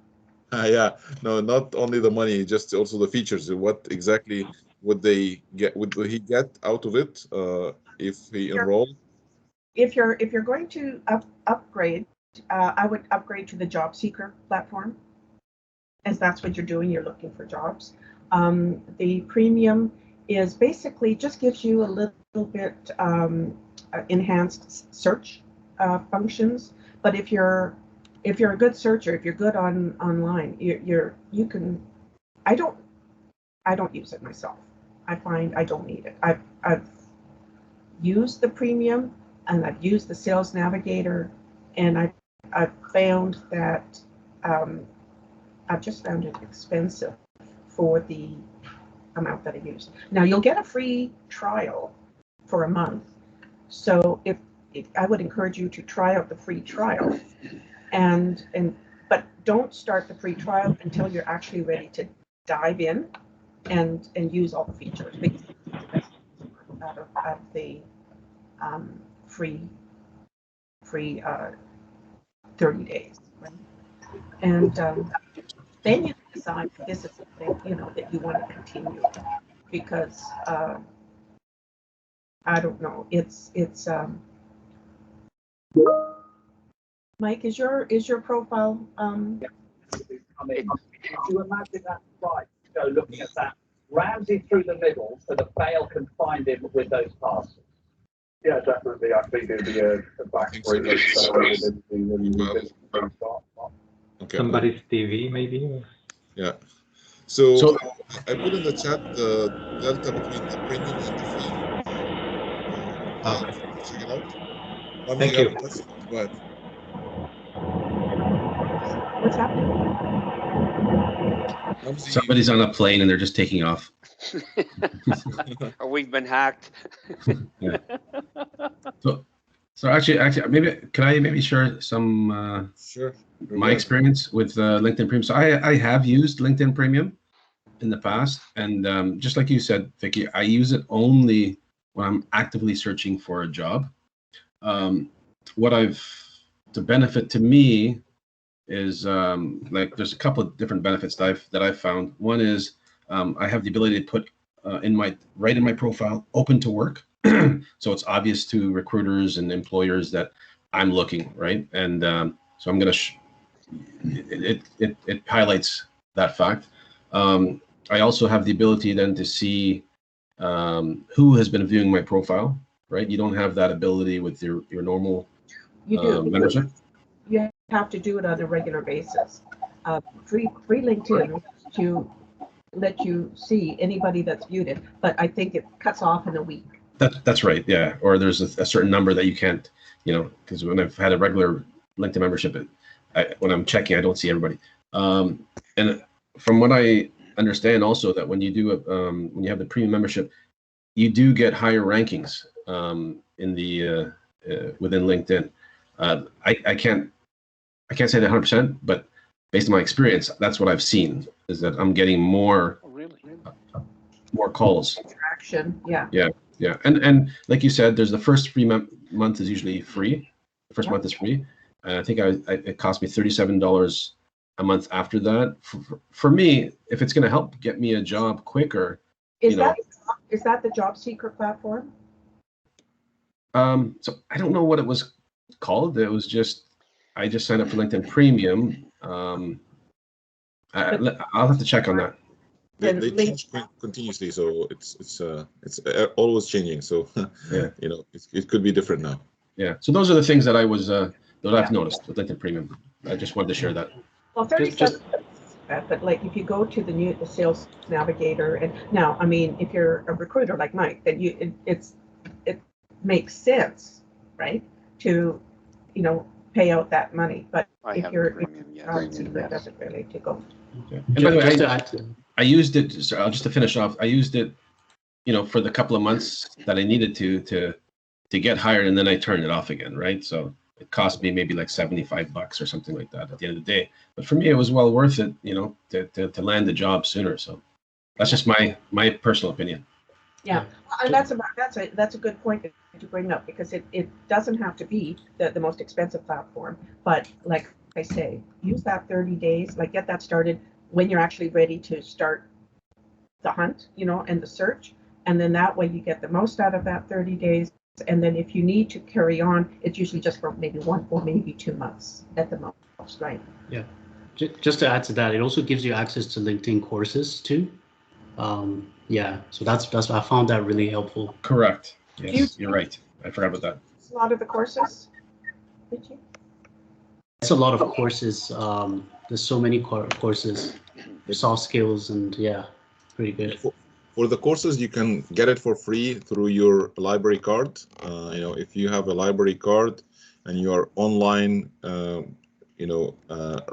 Yeah. No, not only the money, just also the features. What exactly would they get? Would he get out of it if he enrolled? If you're going to upgrade, I would upgrade to the job seeker platform, as that's what you're doing. You're looking for jobs. The premium is basically just gives you a little bit enhanced search functions. But if you're a good searcher, if you're good online, you can. I don't use it myself. I find I don't need it. I've used the premium and I've used the Sales Navigator, and I've found that I've just found it expensive for the amount that I use. Now you'll get a free trial for a month, so if I would encourage you to try out the free trial, but don't start the free trial until you're actually ready to dive in and use all the features, because it's the best out of the free 30 days, right? And then you can decide if this is something that you want to continue, because I don't know. It's Mike, is your profile If you imagine that right, so looking at that, Ramsey through the middle so the bail can find him with those passes. Yeah, definitely. I think it'd be a back three. Okay. Somebody's TV, maybe? Yeah. So I put in the chat the delta between the premium and the free. Okay. Check it out. Thank you. Go ahead. what's happening? Somebody's on a plane and they're just taking off. Or we've been hacked. Yeah. So actually, maybe can I maybe share some Sure. my experience with LinkedIn Premium? So I have used LinkedIn Premium in the past, and just like you said, Vicky, I use it only when I'm actively searching for a job. The benefit to me is like there's a couple of different benefits that I've found. One is I have the ability to put right in my profile, open to work, so it's obvious to recruiters and employers that I'm looking, right? And so I'm gonna it highlights that fact. I also have the ability then to see who has been viewing my profile, right? You don't have that ability with your normal membership. You have to do it on a regular basis. Free LinkedIn to let you see anybody that's viewed it, but I think it cuts off in a week. That's right, yeah. Or there's a certain number that you can't, because when I've had a regular LinkedIn membership, when I'm checking, I don't see everybody. And from what I understand, also that when you do when you have the premium membership, you do get higher rankings in the within LinkedIn. I can't say that 100%, but based on my experience, that's what I've seen, is that I'm getting more calls. Interaction, yeah. Yeah, and like you said, there's the first free month is usually free. The first month is free, and I think it cost me $37 a month after that. For me, if it's going to help get me a job quicker, is that the job seeker platform? So I don't know what it was called. It was just I just signed up for LinkedIn Premium. I'll have to check on that. And they link- change continuously, so it's always changing. So Yeah. you know, it could be different now. Yeah. So those are the things that I was that I've Yeah. noticed with LinkedIn Premium. I just wanted to share that. Well, 37, but like if you go to the new sales navigator, and now, I mean, if you're a recruiter like Mike, then it makes sense, right, to, you know, pay out that money. But I if have you're premium, yes. it doesn't really to go. Okay. And by the way, Just to add to I used it. So just to finish off, I used it, you know, for the couple of months that I needed to get hired, and then I turned it off again, right? So it cost me maybe like $75 or something like that at the end of the day. But for me, it was well worth it, you know, to land the job sooner. So that's just my personal opinion. Yeah, and that's a good point to bring up, because it doesn't have to be the most expensive platform, but like I say, use that 30 days, like get that started when you're actually ready to start the hunt, you know, and the search, and then that way you get the most out of that 30 days. And then if you need to carry on, it's usually just for maybe 1 or maybe 2 months at the most, right? Yeah. Just to add to that, it also gives you access to LinkedIn courses too. Yeah, so that's I found that really helpful. Correct. Yes, you're right. I forgot about that. A lot of the courses. Did you? It's a lot of courses. There's so many courses, soft skills, and yeah, pretty good. For the courses, you can get it for free through your library card. You know, if you have a library card and your online,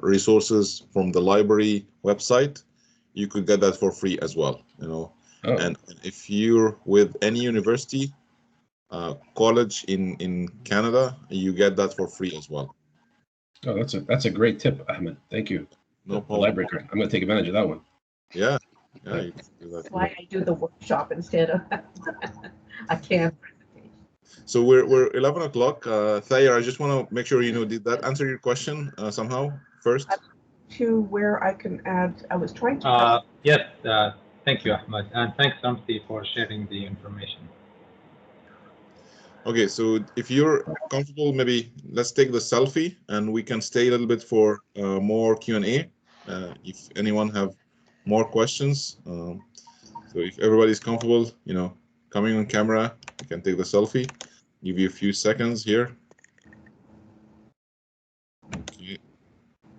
resources from the library website, you could get that for free as well. You know, and if you're with any university, college in Canada, you get that for free as well. Oh, that's a great tip, Ahmed. Thank you. No The problem. library card. I'm going to take advantage of that one. Yeah, you can do that. That's why I do the workshop instead of a canned presentation. So we're 11 o'clock. Thayer, I just want to make sure, you know, did that answer your question somehow first? To where I can add, I was trying to. Yes, thank you, Ahmed, and thanks, Hamza, for sharing the information. Okay, so if you're comfortable, maybe let's take the selfie and we can stay a little bit for more Q&A. If anyone have more questions. So if everybody's comfortable, you know, coming on camera, you can take the selfie. Give you a few seconds here. Okay,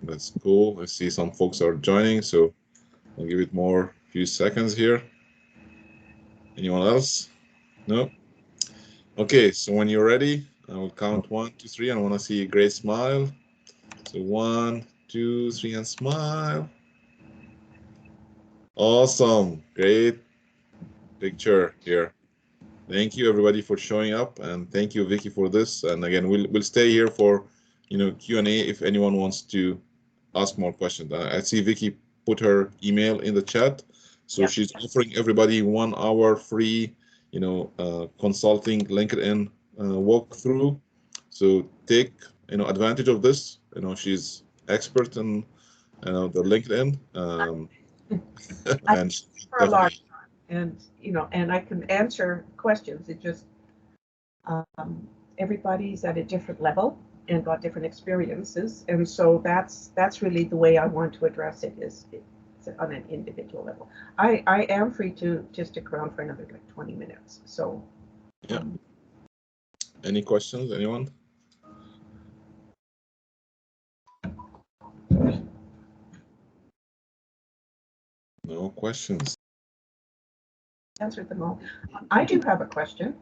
that's cool. I see some folks are joining, so I'll give it more few seconds here. Anyone else? No? Okay, so when you're ready, I will count 1, 2, 3, and I want to see a great smile. So 1, 2, 3, and smile. Awesome, great picture here. Thank you everybody for showing up, and thank you Vicky for this. And again, we'll stay here for, you know, Q&A if anyone wants to ask more questions. I see Vicky put her email in the chat, so Yep. she's offering everybody 1 hour free, you know, consulting LinkedIn walkthrough. So take, you know, advantage of this. You know, she's expert in, you know, the LinkedIn, and For a large time, and you know, and I can answer questions. It just everybody's at a different level and got different experiences, and so that's really the way I want to address it. Is on an individual level. I am free to stick around for another like 20 minutes. So yeah. Any questions, anyone? No questions. Answered them all. I do have a question.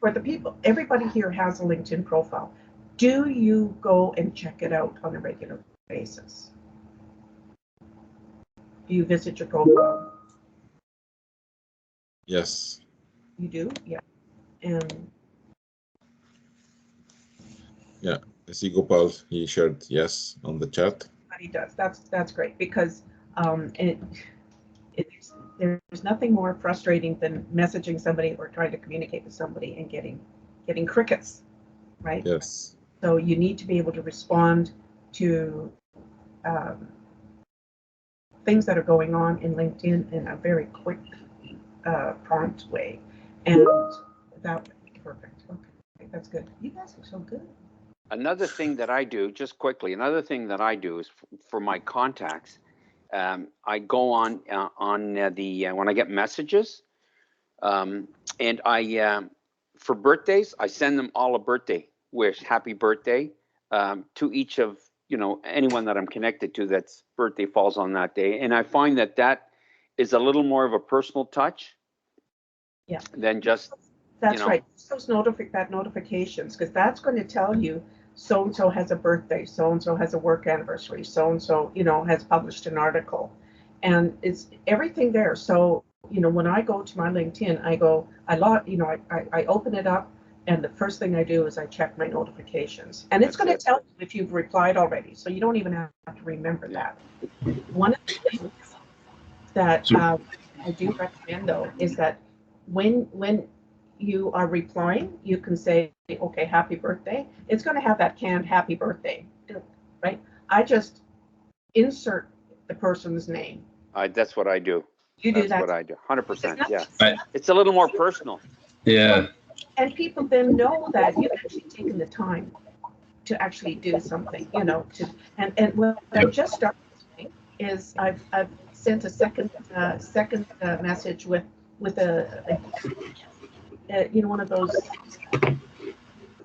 For the people, everybody here has a LinkedIn profile. Do you go and check it out on a regular basis? Do you visit your profile? Yes. You do? Yeah. And yeah, I see Gopal, he shared yes on the chat. But he does. That's great, because there's nothing more frustrating than messaging somebody or trying to communicate with somebody and getting crickets, right? Yes. So you need to be able to respond to things that are going on in LinkedIn in a very quick, prompt way, and that perfect. Okay, that's good. You guys are so good. Another thing that I do, just quickly, another thing that I do is for my contacts, I go on the when I get messages, and for birthdays, I send them all a birthday wish, happy birthday, to each of, you know, anyone that I'm connected to that's birthday falls on that day. And I find that that is a little more of a personal touch. Yeah. Than just, That's you know, right. Those notifications, because that's going to tell you so and so has a birthday, so and so has a work anniversary, so and so, you know, has published an article, and it's everything there. So, you know, when I go to my LinkedIn, I open it up, and the first thing I do is I check my notifications, and it's going to tell you if you've replied already. So you don't even have to remember that. One of the things that I do recommend, though, is that when you are replying, you can say, okay, happy birthday. It's going to have that canned happy birthday, right? I just insert the person's name. That's what I do. You do that. That's what I do. 100%. Yeah. Right. It's a little more personal. Yeah. And people then know that you've actually taken the time to actually do something, you know, and what I just started doing is I've sent a second message with a you know, one of those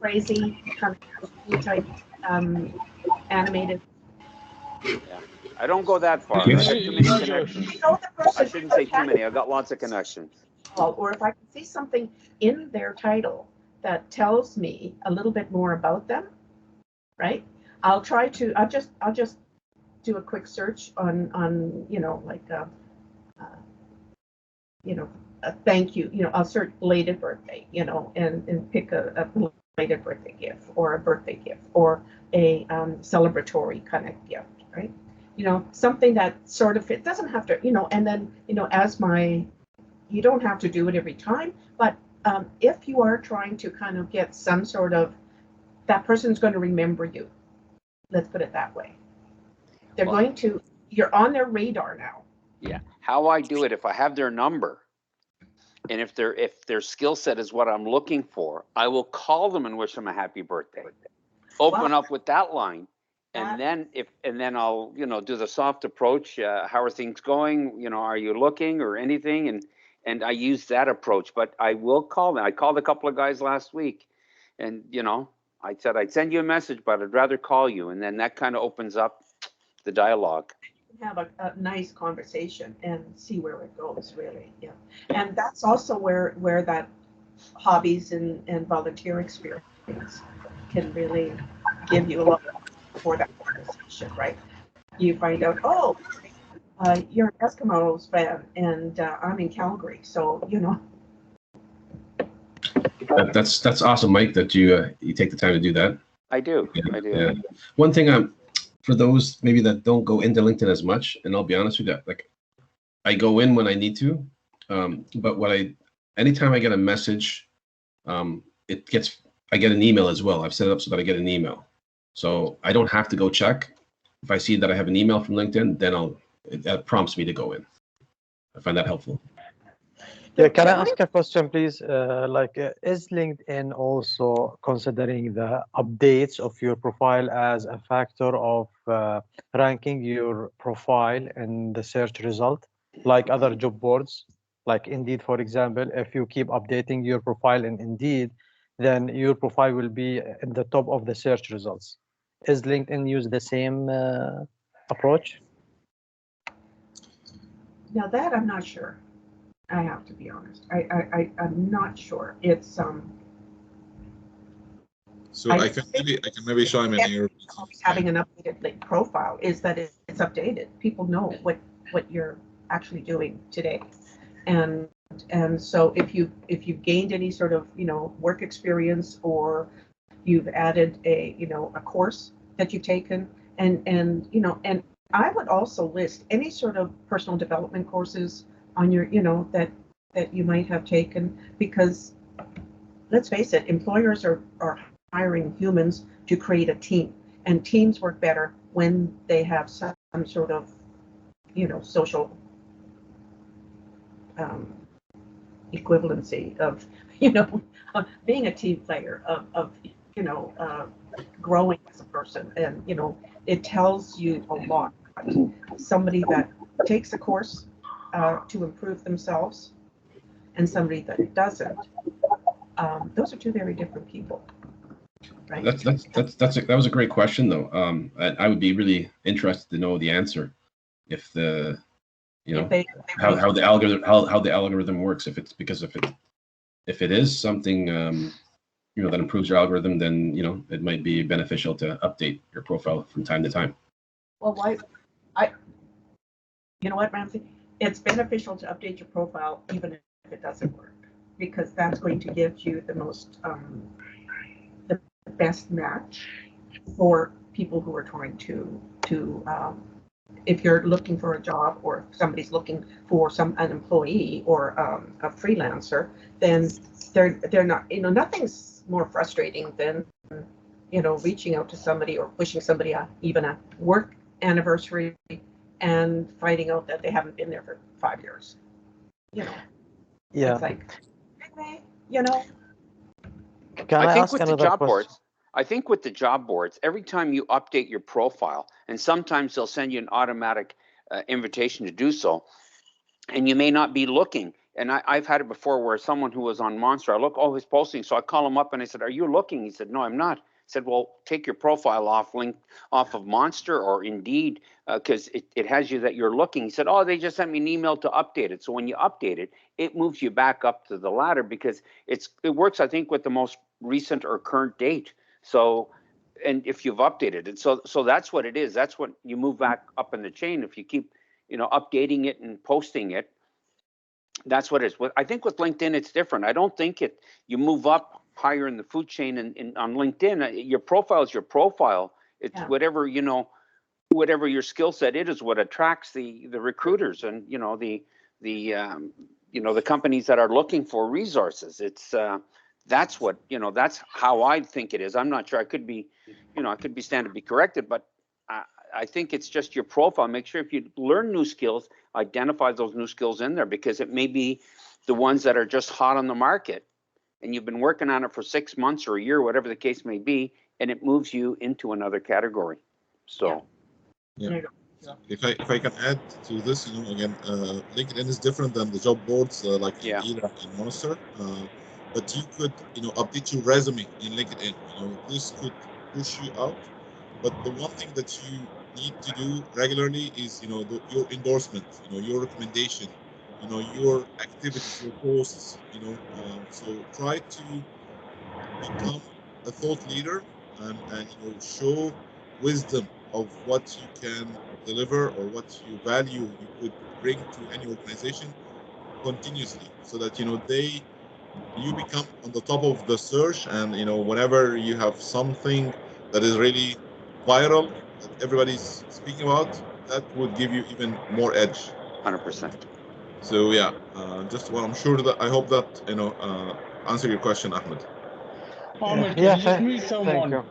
crazy kind of type animated. Yeah. I don't go that far. I got too many connections. You know, the person I shouldn't say too many. I've got lots of connections. Or if I can see something in their title that tells me a little bit more about them, right? I'll just do a quick search on you know, like you know, a thank you, you know, I'll search belated birthday, you know, and pick a belated birthday gift or a birthday gift or a celebratory kind of gift, right? You know, something that sort of, it doesn't have to, you know, and then, you know, you don't have to do it every time, but if you are trying to kind of get some sort of, that person's going to remember you. Let's put it that way. You're on their radar now. Yeah. How I do it, if I have their number and if their skill set is what I'm looking for, I will call them and wish them a happy birthday. Open up with that line. And then I'll, you know, do the soft approach. How are things going? You know, are you looking or anything? And I use that approach, but I will call them. I called a couple of guys last week, and, you know, I said, I'd send you a message, but I'd rather call you. And then that kind of opens up the dialogue. Have a nice conversation and see where it goes, really. Yeah. And that's also where that hobbies and volunteer experience can really give you a lot for that conversation, right? You find out, oh, you're an Eskimos fan, and I'm in Calgary, so, you know. That's awesome, Mike, that you take the time to do that. I do. Yeah, I do. Yeah. One thing for those maybe that don't go into LinkedIn as much, and I'll be honest with you, like I go in when I need to, but anytime I get a message, I get an email as well. I've set it up so that I get an email, so I don't have to go check. If I see that I have an email from LinkedIn, then that prompts me to go in. I find that helpful. Yeah, can I ask a question, please? Is LinkedIn also considering the updates of your profile as a factor of ranking your profile in the search result, like other job boards, like Indeed, for example? If you keep updating your profile in Indeed, then your profile will be in the top of the search results. Is LinkedIn use the same approach? Now that I'm not sure. I have to be honest. I'm not sure. It's So I can maybe chime in here. Having an updated link profile is that it's updated. People know what you're actually doing today, and so if you've gained any sort of, you know, work experience, or you've added a course that you've taken, and you know, and I would also list any sort of personal development courses on your, you know, that you might have taken, because let's face it, employers are hiring humans to create a team, and teams work better when they have some sort of, you know, social equivalency of, you know, being a team player, of growing as a person. And, it tells you a lot. Somebody that takes a course to improve themselves and somebody that doesn't, those are two very different people. Right? That was a great question though. And I would be really interested to know the answer if the how the algorithm works. If it's because if it is something that improves your algorithm, then it might be beneficial to update your profile from time to time. Well, you know what, Ramsey? It's beneficial to update your profile even if it doesn't work, because that's going to give you the most the best match for people who are trying to if you're looking for a job, or if somebody's looking for an employee or a freelancer, then they're not, nothing's more frustrating than reaching out to somebody or wishing somebody even a work anniversary and finding out that they haven't been there for 5 years. Yeah. It's like, okay, Can I think ask with the another job question? boards, I think with the job boards, every time you update your profile, and sometimes they'll send you an automatic invitation to do so, and you may not be looking. And I've had it before where someone who was on Monster, I look, oh, he's posting. So I call him up and I said, are you looking? He said, no, I'm not. I said, well, take your profile off of Monster or Indeed, because it has you that you're looking. He said, oh, they just sent me an email to update it. So when you update it, it moves you back up to the ladder, because it works, I think, with the most recent or current date. So, and if you've updated it, so that's what it is. That's what you move back up in the chain. If you keep, updating it and posting it, that's what it is. I think with LinkedIn, it's different. I don't think you move up higher in the food chain on LinkedIn. Your profile is your profile. It's whatever, whatever your skill set is what attracts the recruiters and, the companies that are looking for resources. It's, that's what, that's how I think it is. I'm not sure. I could be, I could be stand to be corrected, but I think it's just your profile. Make sure if you learn new skills, identify those new skills in there, because it may be the ones that are just hot on the market and you've been working on it for 6 months or a year, whatever the case may be, and it moves you into another category. So, yeah. If I can add to this, again, LinkedIn is different than the job boards like Indeed and Monster. But you could, update your resume in LinkedIn. This could push you out. But the one thing that you need to do regularly is, your endorsement, your recommendation, your activities, your posts, so try to become a thought leader and show wisdom of what you can deliver or what you value you could bring to any organization continuously, so that you become on the top of the search, and whenever you have something that is really viral that everybody's speaking about, that would give you even more edge. 100%. So yeah, just well, I'm sure that I hope that answer your question, Ahmed. Ahmed, can you just meet someone? Thank you.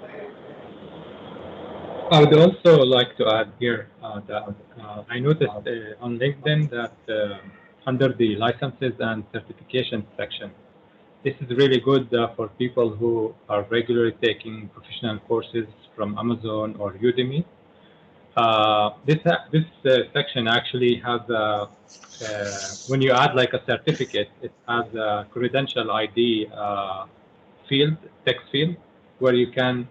I would also like to add here that I noticed on LinkedIn that under the licenses and certifications section, this is really good for people who are regularly taking professional courses from Amazon or Udemy. This section actually has when you add like a certificate, it has a credential ID text field, where you can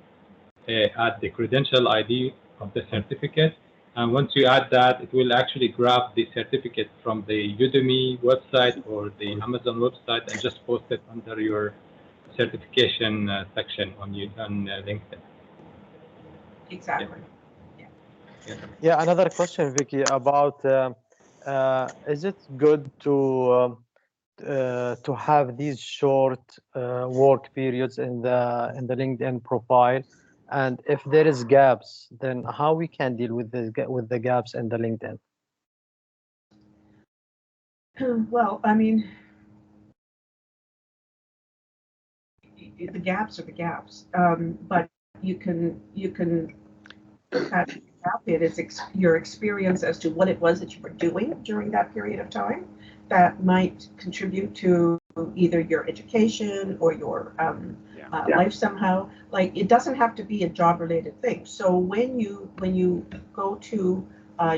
add the credential ID of the certificate. And once you add that, it will actually grab the certificate from the Udemy website or the Amazon website and just post it under your certification section on LinkedIn. Exactly. Yeah, another question, Vicky, about is it good to have these short work periods in the LinkedIn profile, and if there is gaps, then how we can deal with the gaps in the LinkedIn? Well, I mean, the gaps are the gaps, but you can it is your experience as to what it was that you were doing during that period of time that might contribute to either your education or your life somehow. Like, it doesn't have to be a job-related thing. So when you go to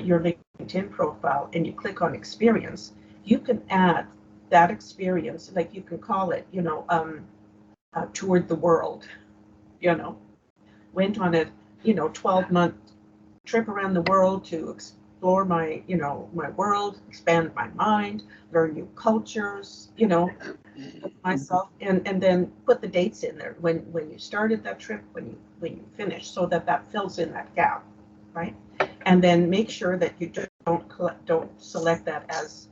your LinkedIn profile and you click on experience, you can add that experience, like you can call it, toured the world, went on a 12-month trip around the world to explore my world, expand my mind, learn new cultures, myself, and then put the dates in there when you started that trip, when you finished, so that fills in that gap, right? And then make sure that you don't select that as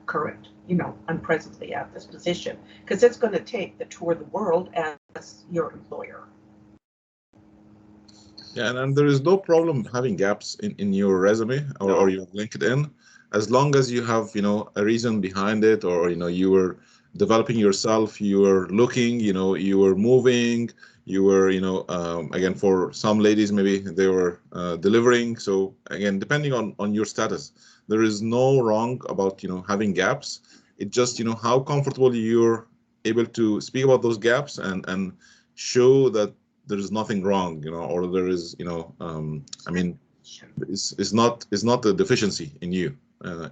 current. I'm presently at this position, because it's going to take the tour the world as your employer. Yeah, and there is no problem having gaps in your resume or your LinkedIn, as long as you have, a reason behind it, or, you were developing yourself, you were looking, you were moving, you were, again, for some ladies, maybe they were delivering. So again, depending on your status, there is no wrong about, having gaps. It just, how comfortable you're able to speak about those gaps and show that there is nothing wrong, or there is, it's not a deficiency in you.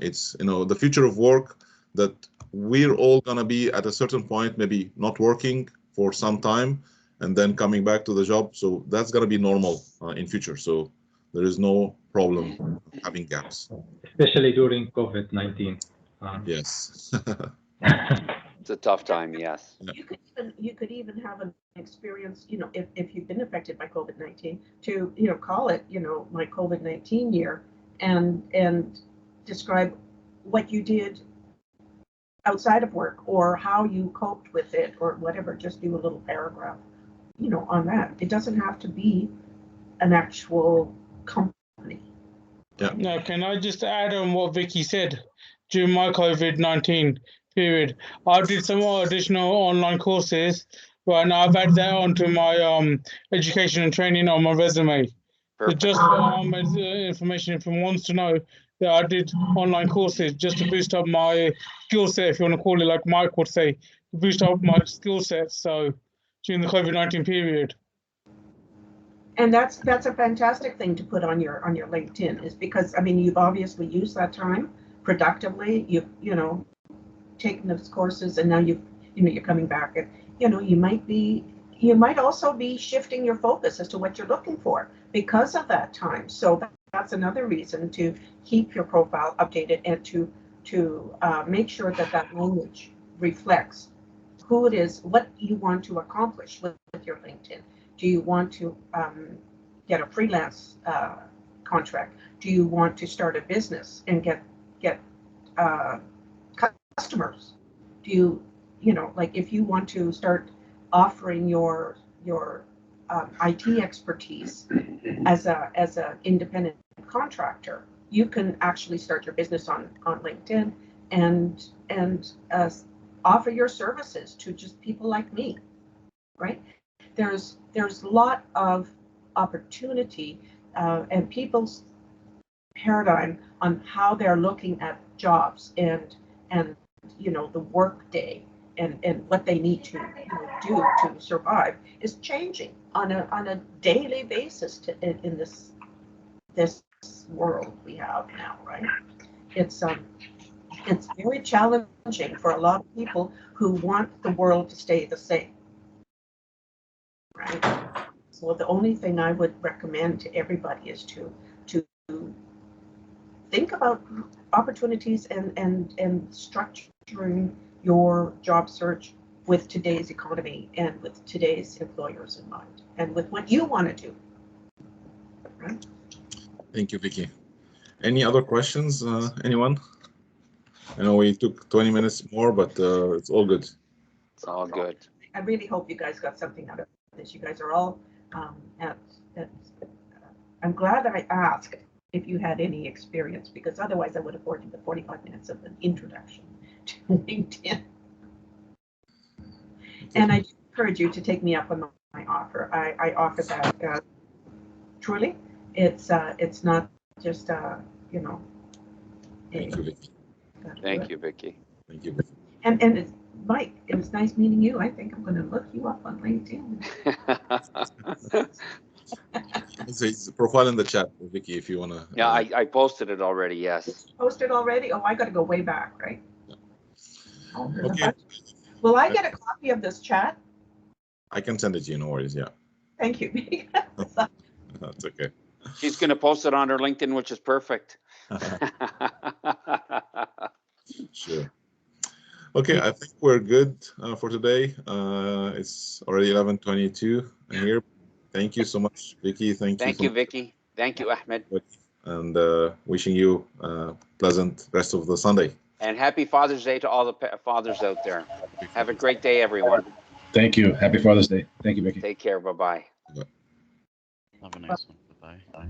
It's, the future of work, that we're all gonna be at a certain point, maybe not working for some time, and then coming back to the job. So that's gonna be normal in future. So there is no problem having gaps. Especially during COVID-19. Yes. It's a tough time, yes. You could even have an experience, if you've been affected by COVID-19, to call it, my COVID-19 year, and describe what you did outside of work, or how you coped with it, or whatever. Just do a little paragraph, on that. It doesn't have to be an actual company. Yeah. Now, can I just add on what Vicky said? During my COVID-19 period, I did some additional online courses, right, and I've added that onto my education and training on my resume. So just as information, if anyone wants to know, that I did online courses just to boost up my skill set, if you want to call it, like Mike would say, to boost up my skill set. So during the COVID-19 period. And that's a fantastic thing to put on your LinkedIn, is because, you've obviously used that time productively. You've taken those courses, and now you're coming back, and you might also be shifting your focus as to what you're looking for because of that time. So that's another reason to keep your profile updated, and to make sure that language reflects who it is, what you want to accomplish with your LinkedIn. Do you want to get a freelance contract? Do you want to start a business and get customers? Do you, like, if you want to start offering your IT expertise as a independent contractor, you can actually start your business on LinkedIn and offer your services to just people like me, right? There's a lot of opportunity and people's paradigm on how they're looking at jobs and the work day and what they need to do to survive is changing on a daily basis in this world we have now, right? It's very challenging for a lot of people who want the world to stay the same. Right. So the only thing I would recommend to everybody is to think about opportunities and structuring your job search with today's economy and with today's employers in mind, and with what you want to do. Right? Thank you, Vicky. Any other questions, anyone? I know we took 20 minutes more, but it's all good. It's all good. I really hope you guys got something out of this. You guys are all I'm glad I asked if you had any experience, because otherwise I would have bored you with 45 minutes of an introduction to LinkedIn. And I encourage you to take me up on my offer. I offer that truly. It's not just Thank you, Vicky. Thank you, Vicky. Thank you. And it's Mike, it was nice meeting you. I think I'm going to look you up on LinkedIn. So it's a profile in the chat, Vicky, if you want to. Yeah, I posted it already, yes. Posted already? Oh, I got to go way back, right? Oh, there's a Okay. bunch. Will I get a copy of this chat? I can send it to you, no worries, yeah. Thank you. That's okay. She's going to post it on her LinkedIn, which is perfect. Sure. Okay, I think we're good for today. It's already 11:22 here. Thank you so much, Vicky. Thank you, Vicky. Thank you, Ahmed. And wishing you a pleasant rest of the Sunday. And happy Father's Day to all the fathers out there. Have a great day, everyone. Thank you. Happy Father's Day. Thank you, Vicky. Take care. Bye-bye. Have a nice one. Bye-bye.